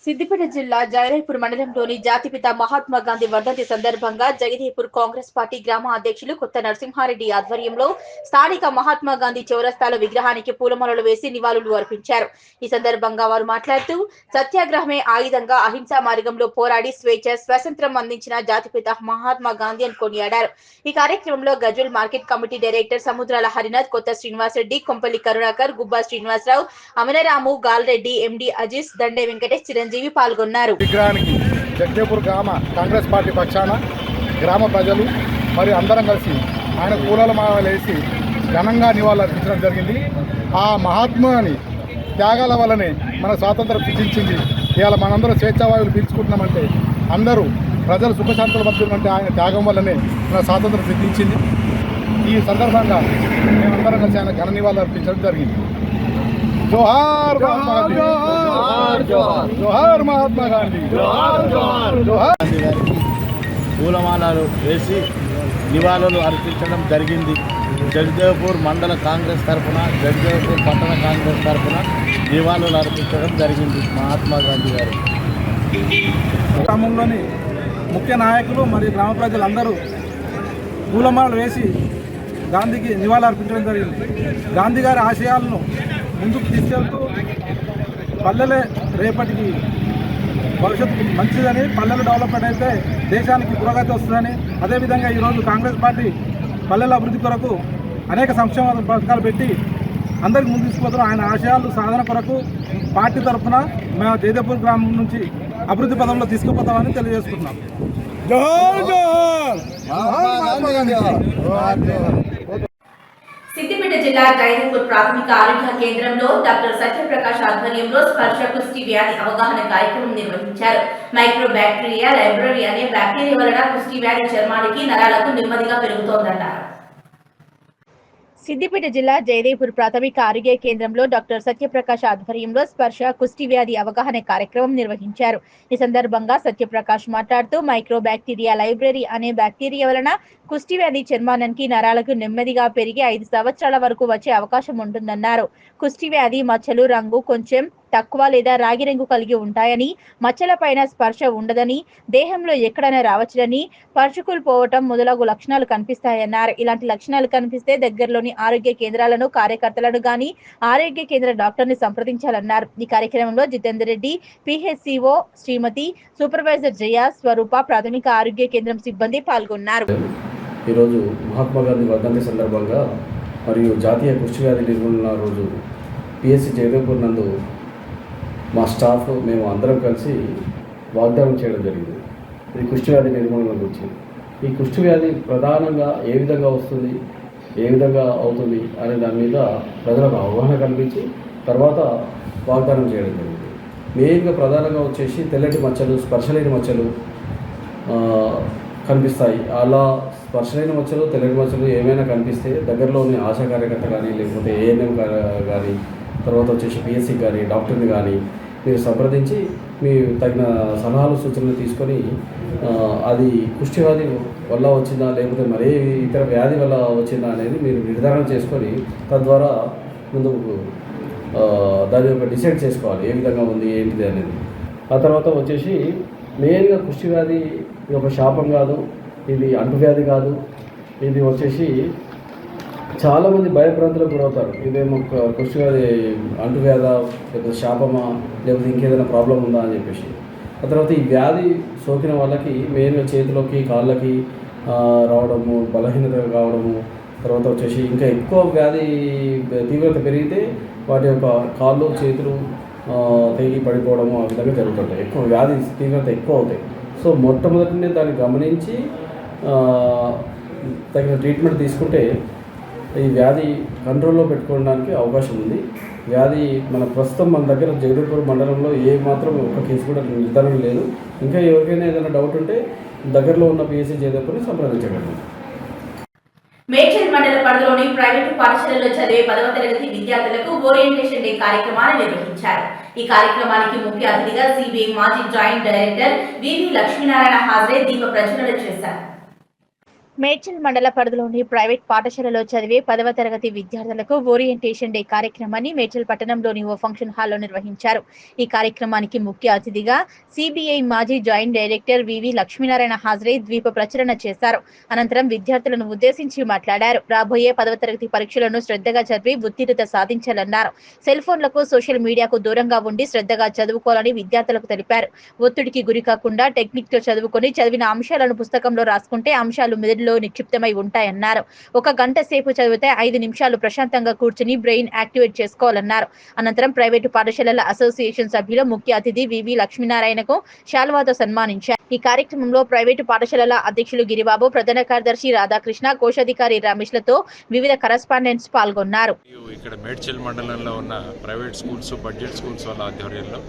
సిద్దిపేట జిల్లా జయదేపూర్ మండలంలోని జాతిపిత మహాత్మా గాంధీ వర్ధంతి సందర్భంగా జగదేపూర్ కాంగ్రెస్ పార్టీ గ్రామ అధ్యక్షులు కొత్త నరసింహారెడ్డి ఆధ్వర్యంలో స్థానిక మహాత్మా గాంధీ చౌరస్తాలో విగ్రహానికి పూలమాలలు వేసి నివాళులు అర్పించారు. ఈ సందర్భంగా వారు మాట్లాడుతూ సత్యాగ్రహమే ఆయుధంగా అహింసా మార్గంలో పోరాడి స్వాతంత్రం అందించిన జాతిపిత మహాత్మా గాంధీ అని కొనియాడారు. ఈ కార్యక్రమంలో గజ్వెల్ మార్కెట్ కమిటీ డైరెక్టర్ సముద్రాల హరినాథ్, కొత్త శ్రీనివాసరెడ్డి, కొంపల్లి కరుణాకర్, గుబ్బా శ్రీనివాసరావు, అమలరాము, గాల్రెడ్డి, ఎండి అజీజ్, దండే వెంకటేష్, చిరంజీవి పాల్గొన్నారు. విగ్రహానికి జగదేపూర్ గ్రామ కాంగ్రెస్ పార్టీ పక్షాన గ్రామ ప్రజలు మరియు అందరం కలిసి ఆయన పూలమాల వేసి ఘనంగా నివాళులు అర్పించడం జరిగింది. ఆ మహాత్ముని త్యాగాల వల్లనే మన స్వాతంత్రం సిద్ధించింది. ఇవాళ మనందరం స్వేచ్ఛావాయువులు పీల్చుకుంటున్నామంటే అందరూ ప్రజలు సుఖశాంతులు బతుకుతుంటే ఆయన త్యాగం వల్లనే మన స్వాతంత్రం సిద్ధించింది. ఈ సందర్భంగా మేమందరం కలిసి ఆయన ఘన నివాళులు అర్పించడం జరిగింది. జోహార్ జోహార్ మహాత్మా గాంధీ, జోహార్ గాంధీ గారికి పూలమాలలు వేసి నివాళులు అర్పించడం జరిగింది. జగదేపూర్ మండల కాంగ్రెస్ తరఫున, జగదేపూర్ పట్టణ కాంగ్రెస్ తరఫున నివాళులు అర్పించడం జరిగింది మహాత్మా గాంధీ గారు. గ్రామంలోని ముఖ్య నాయకులు మరియు గ్రామ ప్రజలందరూ పూలమాలలు వేసి గాంధీకి నివాళులు అర్పించడం జరిగింది. గాంధీ గారి ఆశయాలను ముందుకు తీసుకెళ్తూ పల్లెలే రేపటికి భవిష్యత్తు మంచిదని, పల్లెలు డెవలప్మెంట్ అయితే దేశానికి పురోగతి వస్తుందని, అదేవిధంగా ఈరోజు కాంగ్రెస్ పార్టీ పల్లెల అభివృద్ధి కొరకు అనేక సంక్షేమ పథకాలు పెట్టి అందరికి ముందు తీసుకుపోతున్న ఆయన ఆశయాలు సాధన కొరకు పార్టీ తరఫున మేము జయదేపూర్ గ్రామం నుంచి అభివృద్ధి పదంలో తీసుకుపోతామని తెలియజేసుకుంటున్నాం. సిద్దిపేట జిల్లా జయదేపూర్ ప్రాథమిక ఆరోగ్య కేంద్రంలో డాక్టర్ సత్యప్రకాష్ ఆధ్వర్యంలో స్పర్శ కుష్టి వ్యాధి అవగాహన కార్యక్రమం నిర్వహించారు. మైక్రో బ్యాక్టీరియా లైబ్రరీ అనే బ్యాక్టీరియా వలన కుష్టి వ్యాధి చర్మానికి నరాలకు నెమ్మదిగా పెరుగుతోందన్నారు. సిద్దిపేట జిల్లా జయదేపూర్ ప్రాథమిక ఆరోగ్య కేంద్రంలో డాక్టర్ సత్యప్రకాష్ ఆధ్వర్యంలో స్పర్శ కుష్టి వ్యాధి అవగాహన కార్యక్రమం నిర్వహించారు. ఈ సందర్భంగా సత్యప్రకాష్ మాట్లాడుతూ మైక్రో బ్యాక్టీరియా లైబ్రరీ అనే బ్యాక్టీరియా వలన కుష్టి వ్యాధి చర్మానికి నరాలకు నెమ్మదిగా పెరిగి 5 సంవత్సరాల వరకు వచ్చే అవకాశం ఉంటుందన్నారు. కుష్టి వ్యాధి మచ్చలు రంగు కొంచెం తక్కువ లేదా రాగి రంగు కలిగి ఉంటాయని, మచ్చలపైన స్పర్శ ఉండదని, దేహంలో ఎక్కడైనా రావచ్చునని, పరుచుకులు పోవటం మొదలగు లక్షణాలు కనిపిస్తాయన్నారు. ఇలాంటి లక్షణాలు కనిపిస్తే దగ్గరలోని ఆరోగ్య కేంద్రాలను, కార్యకర్తలను గాని ఆరోగ్య కేంద్ర డాక్టర్ని సంప్రదించాలన్నారు. ఈ కార్యక్రమంలో జితేందర్ రెడ్డి, పిహెచ్సిఓ శ్రీమతి, సూపర్వైజర్ జయ, స్వరూప, ప్రాథమిక ఆరోగ్య కేంద్రం సిబ్బంది పాల్గొన్నారు. ఈరోజు మహాత్మా గాంధీ వర్ధంతి సందర్భంగా మరియు జాతీయ కుష్టి వ్యాధి నిర్మూలన రోజు పిఎస్సి జయదేపూర్ నందు మా స్టాఫ్ మేము అందరం కలిసి వాగ్దానం చేయడం జరిగింది. ఇది కుష్టి వ్యాధి నిర్మూలన గురించి. ఈ కుష్టి వ్యాధి ప్రధానంగా ఏ విధంగా వస్తుంది, ఏ విధంగా అవుతుంది అనే దాని మీద ప్రజలకు అవగాహన కల్పించి తర్వాత వాగ్దానం చేయడం జరిగింది. మెయిన్గా ప్రధానంగా వచ్చేసి తెల్లటి మచ్చలు, స్పర్శలేని మచ్చలు కనిపిస్తాయి. అలా స్పర్శలేని మచ్చలు, తెల్లటి మచ్చలు ఏమైనా కనిపిస్తే దగ్గరలోని ఆశా కార్యకర్త కానీ, లేకపోతే ఏఎన్ఎం కానీ, తర్వాత వచ్చేసి పిఎస్సి కానీ, డాక్టర్ని కానీ మీరు సంప్రదించి మీ తగిన సలహాలు సూచనలు తీసుకొని అది కుష్టి వ్యాధి వల్ల వచ్చిందా లేకపోతే మరే ఇతర వ్యాధి వల్ల వచ్చిందా అనేది మీరు నిర్ధారణ చేసుకొని తద్వారా ముందుకు దాని యొక్క డిసైడ్ చేసుకోవాలి ఏ విధంగా ఉంది ఏంటిది అనేది. ఆ తర్వాత వచ్చేసి మెయిన్గా కుష్టి వ్యాధి ఇది ఒక శాపం కాదు, ఇది అంటువ్యాధి కాదు. ఇది వచ్చేసి చాలామంది భయభ్రాంతులకు గురవుతారు. ఇదేమో కుష్టి వ్యాధి అంటువ్యాధ, లేకపోతే శాపమా, లేకపోతే ఇంకేదైనా ప్రాబ్లం ఉందా అని చెప్పేసి. ఆ తర్వాత ఈ వ్యాధి సోకిన వాళ్ళకి మెయిన్గా చేతిలోకి, కాళ్ళకి రావడము, బలహీనత కావడము, తర్వాత వచ్చేసి ఇంకా ఎక్కువ వ్యాధి తీవ్రత పెరిగితే వాటి యొక్క కాళ్ళు, చేతులు తెగి పడిపోవడము ఆ విధంగా జరుగుతుంటాయి. ఎక్కువ వ్యాధి తీవ్రత ఎక్కువ అవుతాయి. సో మొట్టమొదటినే దాన్ని గమనించి తగిన ట్రీట్మెంట్ తీసుకుంటే ఈ వ్యాధి కంట్రోల్లో పెట్టుకోవడానికి అవకాశం ఉంది. వ్యాధి ప్రస్తుతం మన దగ్గర జగదేపూర్ మండలంలో ఏ మాత్రం ఒక్క కేసు కూడా నిర్ధారణ లేదు. ఇంకా ఎవరికైనా ఏదైనా డౌట్ ఉంటే దగ్గరలో ఉన్న పిఎస్సి జగదేపూర్ని సంప్రదించగలరు. మేడ్చల్ మండల పరిధిలోని ప్రైవేటు పాఠశాలలో చదివే 10వ తరగతి విద్యార్థులకు ఓరియంటేషన్ డే కార్యక్రమాన్ని నిర్వహించారు. ఈ కార్యక్రమానికి ముఖ్య అతిథిగా సిబిఐ మాజీ జాయింట్ డైరెక్టర్ వివి లక్ష్మీనారాయణ హాజరై దీప ప్రజ్వలన చేశారు. మేడ్చల్ మండల పరిధిలోని ప్రైవేట్ పాఠశాలలో చదివే 10వ తరగతి విద్యార్థులకు ఓరియంటేషన్ డే కార్యక్రమాన్ని మేడ్చల్ పట్టణంలోని ఓ ఫంక్షన్ హాల్లో నిర్వహించారు. ఈ కార్యక్రమానికి ముఖ్య అతిథిగా సిబిఐ మాజీ జాయింట్ డైరెక్టర్ వివి లక్ష్మీనారాయణ హాజరై ద్వీప ప్రచురణ చేశారు. అనంతరం విద్యార్థులను ఉద్దేశించి మాట్లాడారు. రాబోయే 10వ తరగతి పరీక్షలను శ్రద్ధగా చదివి ఉత్తీర్ణత సాధించాలన్నారు. సెల్ ఫోన్లకు సోషల్ మీడియాకు దూరంగా ఉండి శ్రద్ధగా చదువుకోవాలని విద్యార్థులకు తెలిపారు. ఒత్తిడికి గురి కాకుండా టెక్నిక్ తో చదువుకొని చదివిన అంశాలను పుస్తకంలో రాసుకుంటే అంశాలు మెదడులో నిక్షిప్తమై ఉంటాయన్నారు. 1 గంట సేపు చదివితే 5 నిమిషాలు ప్రశాంతంగా కూర్చుని బ్రెయిన్ యాక్టివేట్ చేసుకోవాలన్నారు. అనంతరం ప్రైవేటు పాఠశాలల అసోసియేషన్ సభ్యులు ముఖ్య అతిథి వివి లక్ష్మీనారాయణకు శాల్వాతో సన్మానించారు. ఈ కార్యక్రమంలో ప్రైవేటు పాఠశాలల అధ్యక్షులు గిరిబాబు, ప్రధాన కార్యదర్శి రాధాకృష్ణ, కోశాధికారి రమేష్లతో వివిధ కరెస్పాండెంట్స్ పాల్గొన్నారు. ఇక్కడ మేడ్చల్ మండలంలో ఉన్న ప్రైవేట్ స్కూల్స్, బడ్జెట్ స్కూల్స్ వాళ్ళ ఆధ్వర్యంలో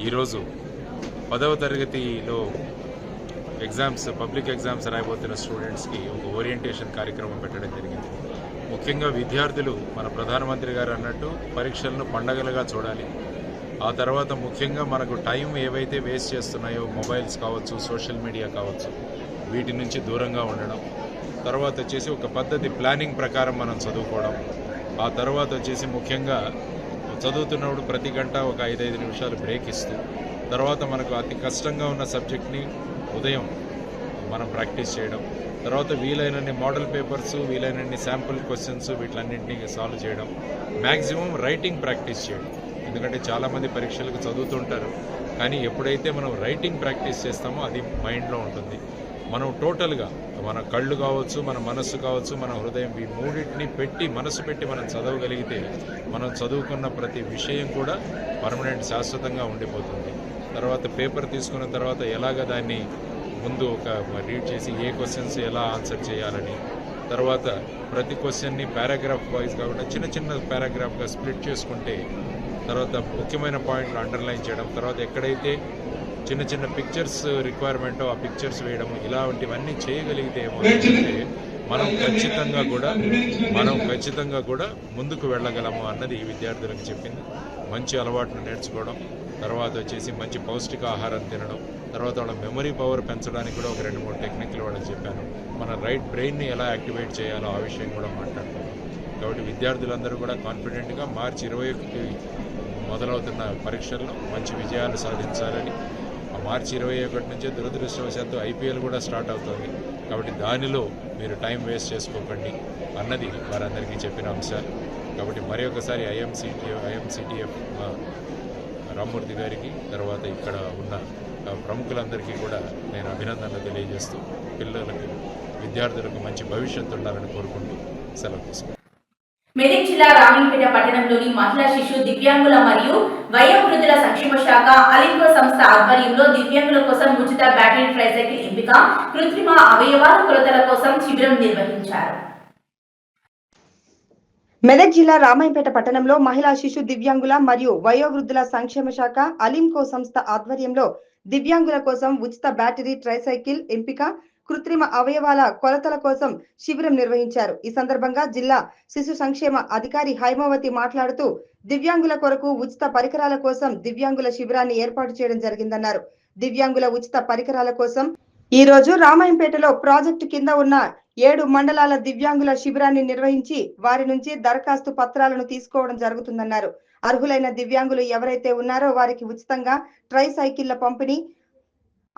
ఈరోజు 10వ తరగతిలో పబ్లిక్ ఎగ్జామ్స్ రాయబోతున్న స్టూడెంట్స్కి ఒక ఓరియంటేషన్ కార్యక్రమం పెట్టడం జరిగింది. ముఖ్యంగా విద్యార్థులు మన ప్రధానమంత్రి గారు అన్నట్టు పరీక్షలను పండగలుగా చూడాలి. ఆ తర్వాత ముఖ్యంగా మనకు టైం ఏవైతే వేస్ట్ చేస్తున్నాయో మొబైల్స్ కావచ్చు, సోషల్ మీడియా కావచ్చు, వీటి నుంచి దూరంగా ఉండడం. తర్వాత వచ్చేసి ఒక పద్ధతి ప్లానింగ్ ప్రకారం మనం చదువుకోవడం. ఆ తర్వాత వచ్చేసి ముఖ్యంగా చదువుతున్నప్పుడు ప్రతి గంట ఒక 5 నిమిషాలు బ్రేక్ ఇస్తూ, తర్వాత మనకు అతి కష్టంగా ఉన్న సబ్జెక్ట్ని ఉదయం మనం ప్రాక్టీస్ చేయడం, తర్వాత వీలైనన్ని మోడల్ పేపర్స్, వీలైనన్ని శాంపుల్ క్వశ్చన్స్ వీటిలన్నింటినీ సాల్వ్ చేయడం, మ్యాక్సిమం రైటింగ్ ప్రాక్టీస్ చేయడం. ఎందుకంటే చాలామంది పరీక్షలకు చదువుతుంటారు, కానీ ఎప్పుడైతే మనం రైటింగ్ ప్రాక్టీస్ చేస్తామో అది మైండ్లో ఉంటుంది. మనం టోటల్గా మన కళ్ళు కావచ్చు, మన మనస్సు కావచ్చు, మన హృదయం, ఈ మూడింటిని పెట్టి మనసు పెట్టి మనం చదవగలిగితే మనం చదువుకున్న ప్రతి విషయం కూడా పర్మనెంట్ శాశ్వతంగా ఉండిపోతుంది. తర్వాత పేపర్ తీసుకున్న తర్వాత ఎలాగ దాన్ని ముందు ఒక రీడ్ చేసి ఏ క్వశ్చన్స్ ఎలా ఆన్సర్ చేయాలని, తర్వాత ప్రతి క్వశ్చన్ని పారాగ్రాఫ్ వైజ్ కాకుండా చిన్న చిన్న పారాగ్రాఫ్గా స్ప్లిట్ చేసుకుంటే, తర్వాత ముఖ్యమైన పాయింట్లు అండర్లైన్ చేయడం, తర్వాత ఎక్కడైతే చిన్న చిన్న పిక్చర్స్ రిక్వైర్మెంటో ఆ పిక్చర్స్ వేయడము, ఇలాంటివన్నీ చేయగలిగితే ఏమవుతుందంటే మనం ఖచ్చితంగా కూడా ముందుకు వెళ్ళగలము అన్నది ఈ విద్యార్థులకు చెప్పింది. మంచి అలవాటును నేర్చుకోవడం, తర్వాత వచ్చేసి మంచి పౌష్టిక ఆహారం తినడం, తర్వాత వాళ్ళ మెమరీ పవర్ పెంచడానికి కూడా ఒక 2-3 టెక్నిక్లు వాళ్ళకి చెప్పాను. మన రైట్ బ్రెయిన్ని ఎలా యాక్టివేట్ చేయాలో ఆ విషయం కూడా మాట్లాడుతున్నాం. కాబట్టి విద్యార్థులందరూ కూడా కాన్ఫిడెంట్గా మార్చి 21 మొదలవుతున్న పరీక్షల్లో మంచి విజయాలు సాధించాలని, ఆ మార్చి 21 నుంచే దురదృష్టవశాత్తు IPL కూడా స్టార్ట్ అవుతుంది. కాబట్టి దానిలో మీరు టైం వేస్ట్ చేసుకోకండి అన్నది వారందరికీ చెప్పిన అంశాలు. కాబట్టి మరి ఒకసారి IMCTF రామ్మూర్తి గారికి, తర్వాత ఇక్కడ ఉన్న ప్రముఖులందరికీ కూడా నేను అభినందనలు తెలియజేస్తూ పిల్లలకు, విద్యార్థులకు మంచి భవిష్యత్తు ఉండాలని కోరుకుంటూ సెలవు తీసుకుంటాను. మెదక్ జిల్లా రామీపేట పట్టణంలోని మహిళా శిశు దివ్యాంగుల మరియు వయోవృద్ధుల సంక్షేమ శాఖ అలింకో సంస్థ ఆధ్వర్యంలో దివ్యాంగుల కోసం ఉచిత బ్యాటరీ ట్రైసైకిల్ ఎంపిక, కృత్రిమ అవయవాల కొలతల కోసం శిబిరం నిర్వహించారు. మెదక్ జిల్లా రామాయంపేట పట్టణంలో మహిళా శిశు దివ్యాంగుల మరియు వయోవృద్ధుల సంక్షేమ శాఖ అలింకో సంస్థ ఆధ్వర్యంలో దివ్యాంగుల కోసం ఉచిత బ్యాటరీ ట్రైసైకిల్ ఎంపిక, కృత్రిమ అవయవాల కొలతల కోసం శిబిరం నిర్వహించారు. ఈ సందర్భంగా జిల్లా శిశు సంక్షేమ అధికారి హైమావతి మాట్లాడుతూ దివ్యాంగుల కొరకు ఉచిత పరికరాల కోసం దివ్యాంగుల శిబిరాన్ని ఏర్పాటు చేయడం జరిగిందన్నారు. దివ్యాంగుల ఉచిత పరికరాల కోసం ఈ రోజు రామాయంపేటలో ప్రాజెక్టు కింద ఉన్న 7 మండలాల దివ్యాంగుల శిబిరాన్ని నిర్వహించి వారి నుంచి దరఖాస్తు పత్రాలను తీసుకోవడం జరుగుతుందన్నారు. అర్హులైన దివ్యాంగులు ఎవరైతే ఉన్నారో వారికి ఉచితంగా ట్రైసైకిళ్ల పంపిణీ,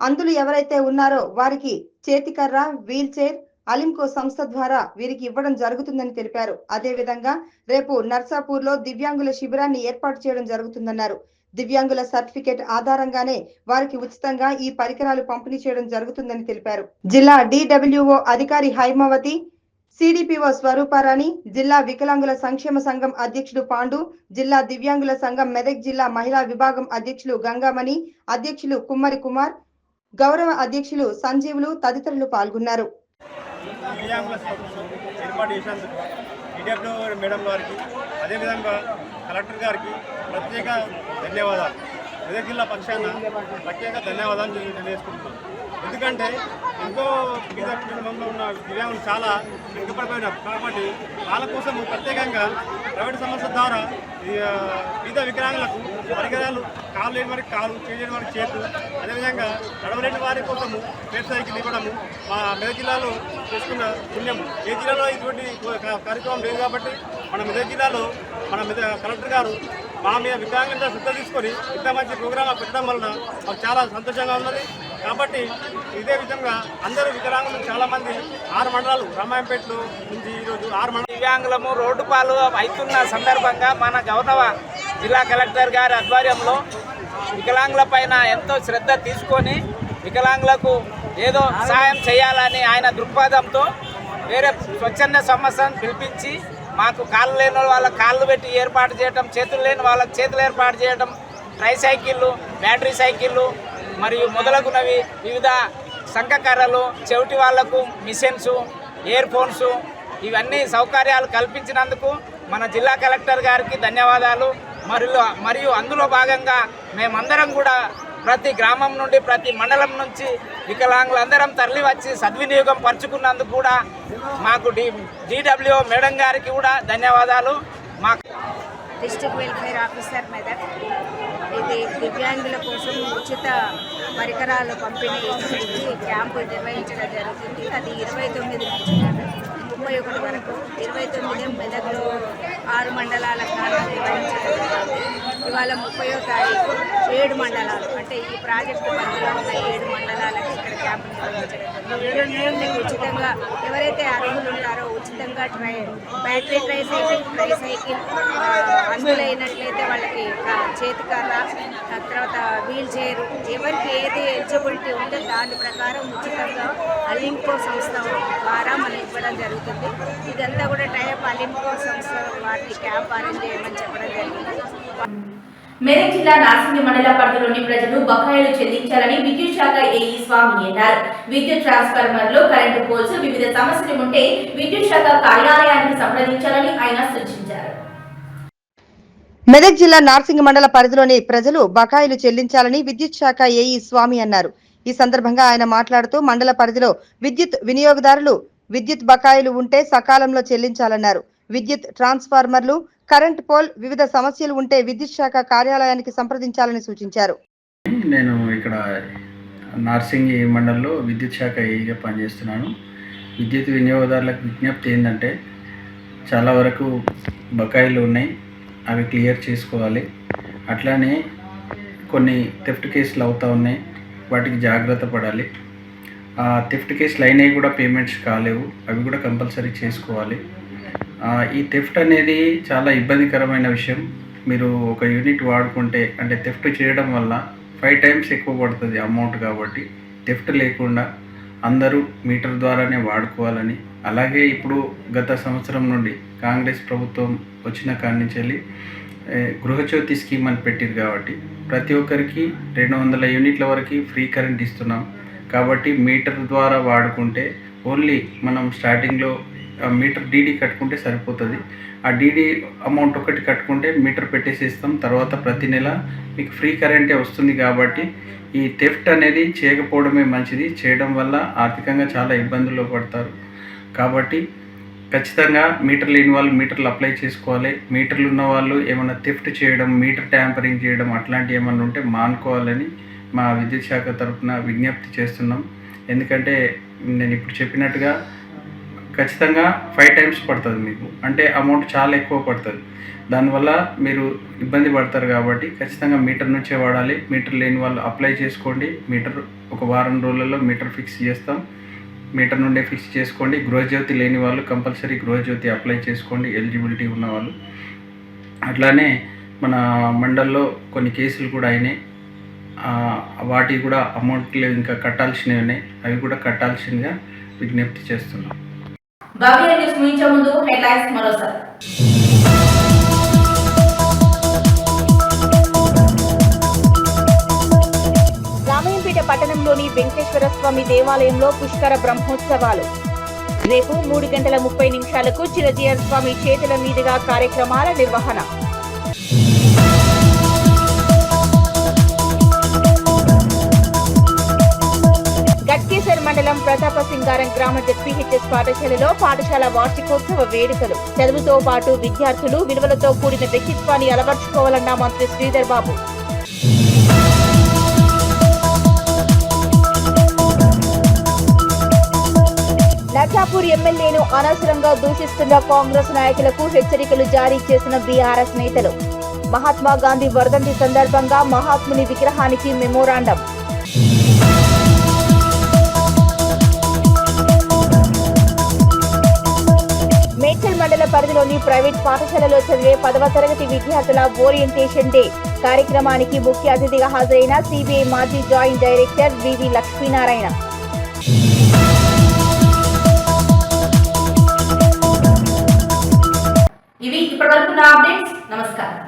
అందులో ఎవరైతే ఉన్నారో వారికి చేతికర్ర, వీల్ చైర్ అలింకో సంస్థ ద్వారా వీరికి ఇవ్వడం జరుగుతుందని తెలిపారు. అదే విధంగా రేపు నర్సాపూర్ లో దివ్యాంగుల శిబిరాన్ని ఏర్పాటు చేయడం జరుగుతుందన్నారు. దివ్యాంగుల సర్టిఫికేట్ ఆధారంగానే వారికి ఉచితంగా ఈ పరికరాలు పంపిణీ చేయడం జరుగుతుందని తెలిపారు. జిల్లా DWO అధికారి హైమావతి, CDPO స్వరూపారాణి, జిల్లా వికలాంగుల సంక్షేమ సంఘం అధ్యక్షుడు పాండు, జిల్లా దివ్యాంగుల సంఘం మెదక్ జిల్లా మహిళా విభాగం అధ్యక్షులు గంగామణి, అధ్యక్షులు కుమ్మరి కుమార్, గౌరవ అధ్యక్షులు సంజీవులు తదితరులు పాల్గొన్నారు. మేడం గారికి, అదేవిధంగా కలెక్టర్ గారికి ప్రత్యేక ధన్యవాదాలు. మెదక్ జిల్లా పక్షాన ప్రత్యేక ధన్యవాదాలు తెలియజేసుకుంటున్నాను. ఎందుకంటే ఎంతో పేద కుటుంబంలో ఉన్న దివ్యాంగులు చాలా వెనుకబడిపోయినారు కాబట్టి వాళ్ళ కోసం ప్రత్యేకంగా ప్రైవేట్ సంస్థ ద్వారా పేద వికలాంగులకు పరికరాలు కాలు లేని వారికి కాలు, చేయలేని వారికి చేతులు, అదేవిధంగా నడవలేని వారి కోసము పేద సైకిల్ ఇవ్వడము మా మెదక్ జిల్లాలో చేసుకున్న పుణ్యం. ఏ జిల్లాలో ఇటువంటి కార్యక్రమం లేదు కాబట్టి మన మెదక్ జిల్లాలో మన కలెక్టర్ గారు మా మీద వికలాంగులతో శ్రద్ధ తీసుకొని ఇంత మంచి ప్రోగ్రామ్ పెట్టడం వలన మాకు చాలా సంతోషంగా ఉన్నది. కాబట్టి ఇదే విధంగా అందరూ వికలాంగులు చాలామంది 6 మండలాలు రామాయంపేటలో నుంచి ఈరోజు 6 మండలాలు దివ్యాంగులము రోడ్డు పాలు అవుతున్న సందర్భంగా మన గౌరవ జిల్లా కలెక్టర్ గారి ఆధ్వర్యంలో వికలాంగుల పైన ఎంతో శ్రద్ధ తీసుకొని వికలాంగులకు ఏదో సహాయం చేయాలని ఆయన దృక్పథంతో వేరే స్వచ్ఛంద సంస్థను పిలిపించి మాకు కాళ్ళు లేని వాళ్ళకి కాళ్ళు పెట్టి ఏర్పాటు చేయడం, చేతులు లేని వాళ్ళకి చేతులు ఏర్పాటు చేయడం, ట్రైసైకిళ్ళు, బ్యాటరీ సైకిళ్ళు మరియు మొదలగునవి వివిధ సంకకర్రలు, చెవిటి వాళ్లకు మిషన్స్, ఇయర్ ఫోన్స్ ఇవన్నీ సౌకర్యాలు కల్పించినందుకు మన జిల్లా కలెక్టర్ గారికి ధన్యవాదాలు. మరియు అందులో భాగంగా మేమందరం కూడా ప్రతి గ్రామం నుండి ప్రతి మండలం నుంచి వికలాంగులందరం తరలి వచ్చి సద్వినియోగం పరుచుకున్నందుకు కూడా మాకు DWO మేడం గారికి కూడా ధన్యవాదాలు. District welfare officer Medak. ఇది దివ్యాంగుల కోసం ఉచిత పరికరాలు పంపిణీ క్యాంపు నిర్వహించడం జరుగుతుంది. అది 29 నుంచి 31 వరకు 29 మెదక్లో 6 మండలాల కాలం నిర్వహించడం జరుగుతుంది. ఇవాళ 30వ తారీఖు 7 మండలాలు అంటే ఈ ప్రాజెక్టు పరిధిలో ఉన్న 7 మండలాలకు ఇక్కడ క్యాంపు నిర్వహించడం జరుగుతుంది. ఉచితంగా ఎవరైతే అర్హులు ఉంటారో ఉచితంగా బ్యాటరీ ట్రైసైకిల్ అందులైనట్లయితే వాళ్ళకి చేతికర్ర, తర్వాత వీల్ చైర్, ఎవరికి ఏది ఎలిజిబిలిటీ ఉంటే దాని ప్రకారం ఉచితంగా అలింకో సంస్థ ద్వారా మనం ఇవ్వడం జరుగుతుంది. ఇదంతా కూడా టైప్ అలింకో సంస్థ వాటిని క్యాంప్ అరేంజ్ చేయమని చెప్పడం జరిగింది. మెదక్ జిల్లా నార్సింగి మండల పరిధిలోని ప్రజలు బకాయిలు చెల్లించాలని విద్యుత్ శాఖ ఏఈ స్వామి అన్నారు. విద్యుత్ ట్రాన్స్ఫార్మర్లు, కరెంటు పోల్స్, వివిధ సమస్యలు ఉంటే విద్యుత్ శాఖ కార్యాలయానికి సంప్రదించాలని ఆయన సూచించారు. మెదక్ జిల్లా నార్సింగి మండల పరిధిలోని ప్రజలు బకాయిలు చెల్లించాలని విద్యుత్ శాఖ ఏఈ స్వామి అన్నారు. ఈ సందర్భంగా ఆయన మాట్లాడుతూ మండల పరిధిలో విద్యుత్ వినియోగదారులు విద్యుత్ బకాయిలు ఉంటే సకాలంలో చెల్లించాలన్నారు. విద్యుత్ ట్రాన్స్ఫార్మర్లు, కరెంట్ పోల్, వివిధ సమస్యలు ఉంటే విద్యుత్ శాఖ కార్యాలయానికి సంప్రదించాలని సూచించారు. నేను ఇక్కడ నార్సింగి మండలంలో విద్యుత్ శాఖ ఏఈగా పనిచేస్తున్నాను. విద్యుత్ వినియోగదారులకు విజ్ఞప్తి ఏంటంటే చాలా వరకు బకాయిలు ఉన్నాయి, అవి క్లియర్ చేసుకోవాలి. అట్లానే కొన్ని థెఫ్ట్ కేసులు అవుతూ ఉన్నాయి, వాటికి జాగ్రత్త పడాలి. ఆ థెఫ్ట్ కేసులు అయినవి కూడా పేమెంట్స్ కాలేవు, అవి కూడా కంపల్సరీ చేసుకోవాలి. ఈ థెఫ్ట్ అనేది చాలా ఇబ్బందికరమైన విషయం. మీరు ఒక యూనిట్ వాడుకుంటే అంటే థెఫ్ట్ చేయడం వల్ల 5 times ఎక్కువ పడుతుంది అమౌంట్. కాబట్టి థెఫ్ట్ లేకుండా అందరూ మీటర్ ద్వారానే వాడుకోవాలని, అలాగే ఇప్పుడు గత సంవత్సరం నుండి కాంగ్రెస్ ప్రభుత్వం వచ్చిన కాడి నుంచి వెళ్ళి గృహజ్యోతి స్కీమ్ అని పెట్టింది. కాబట్టి ప్రతి ఒక్కరికి 200 యూనిట్ల వరకు ఫ్రీ కరెంట్ ఇస్తున్నాం. కాబట్టి మీటర్ ద్వారా వాడుకుంటే ఓన్లీ మనం స్టార్టింగ్లో మీటర్ డీడీ కట్టుకుంటే సరిపోతుంది. ఆ డీడీ అమౌంట్ ఒకటి కట్టుకుంటే మీటర్ పెట్టేసేస్తాం. తర్వాత ప్రతి నెల మీకు ఫ్రీ కరెంటే వస్తుంది. కాబట్టి ఈ థెఫ్ట్ అనేది చేయకపోవడమే మంచిది. చేయడం వల్ల ఆర్థికంగా చాలా ఇబ్బందుల్లో పడతారు. కాబట్టి ఖచ్చితంగా మీటర్ లేని వాళ్ళు మీటర్లు అప్లై చేసుకోవాలి. మీటర్లు ఉన్న వాళ్ళు ఏమైనా థెఫ్ట్ చేయడం, మీటర్ ట్యాంపరింగ్ చేయడం అట్లాంటివి ఏమైనా ఉంటే మానుకోవాలని మా విద్యుత్ శాఖ తరఫున విజ్ఞప్తి చేస్తున్నాం. ఎందుకంటే నేను ఇప్పుడు చెప్పినట్టుగా ఖచ్చితంగా 5 times పడుతుంది మీకు, అంటే అమౌంట్ చాలా ఎక్కువ పడుతుంది. దానివల్ల మీరు ఇబ్బంది పడతారు. కాబట్టి ఖచ్చితంగా మీటర్ నుంచే వాడాలి. మీటర్ లేని వాళ్ళు అప్లై చేసుకోండి. మీటర్ ఒక వారం రోజులలో మీటర్ ఫిక్స్ చేస్తాం. మీటర్ నుండే ఫిక్స్ చేసుకోండి. గృహజ్యోతి లేని వాళ్ళు కంపల్సరీ గృహజ్యోతి అప్లై చేసుకోండి, ఎలిజిబిలిటీ ఉన్నవాళ్ళు. అట్లానే మన మండల్లో కొన్ని కేసులు కూడా అయినాయి. వాటి కూడా అమౌంట్లు ఇంకా కట్టాల్సినవి ఉన్నాయి, అవి కూడా కట్టాల్సిందిగా విజ్ఞప్తి చేస్తున్నాం. భవ్య న్యూస్ ముగించే ముందు హెడ్లైన్స్ మరోసారి. రామాయంపేట పట్టణంలోని వెంకటేశ్వర స్వామి దేవాలయంలో పుష్కర బ్రహ్మోత్సవాలు. రేపు 3:30 చిరజీయర్ స్వామి చేతుల మీదుగా కార్యక్రమాల నిర్వహణ. గట్కేసర్ మండలం ప్రతాప సింగారం గ్రామ జెడ్పీహెచ్ఎస్ పాఠశాలలో పాఠశాల వార్షికోత్సవ వేడుకలు. చదువుతో పాటు విద్యార్థులు విలువలతో కూడిన వ్యక్తిత్వాన్ని అలవర్చుకోవాలన్న మంత్రి శ్రీధర్ బాబు. నర్సాపూర్ ఎమ్మెల్యేను అనవసరంగా దూషిస్తున్న కాంగ్రెస్ నాయకులకు హెచ్చరికలు జారీ చేసిన బీఆర్ఎస్ నేతలు. మహాత్మా గాంధీ వర్ధంతి సందర్భంగా మహాత్ముని విగ్రహానికి మెమోరాండం. మేడ్చల్ మండల పరిధిలోని ప్రైవేట్ పాఠశాలలో చదివే 10వ తరగతి విద్యార్థుల ఓరియంటేషన్ డే కార్యక్రమానికి ముఖ్య అతిథిగా హాజరైన సిబిఐ మాజీ జాయింట్ డైరెక్టర్ వివి లక్ష్మీనారాయణ. ఇవి ఇప్పటివరకు నా అప్డేట్స్. నమస్కారం.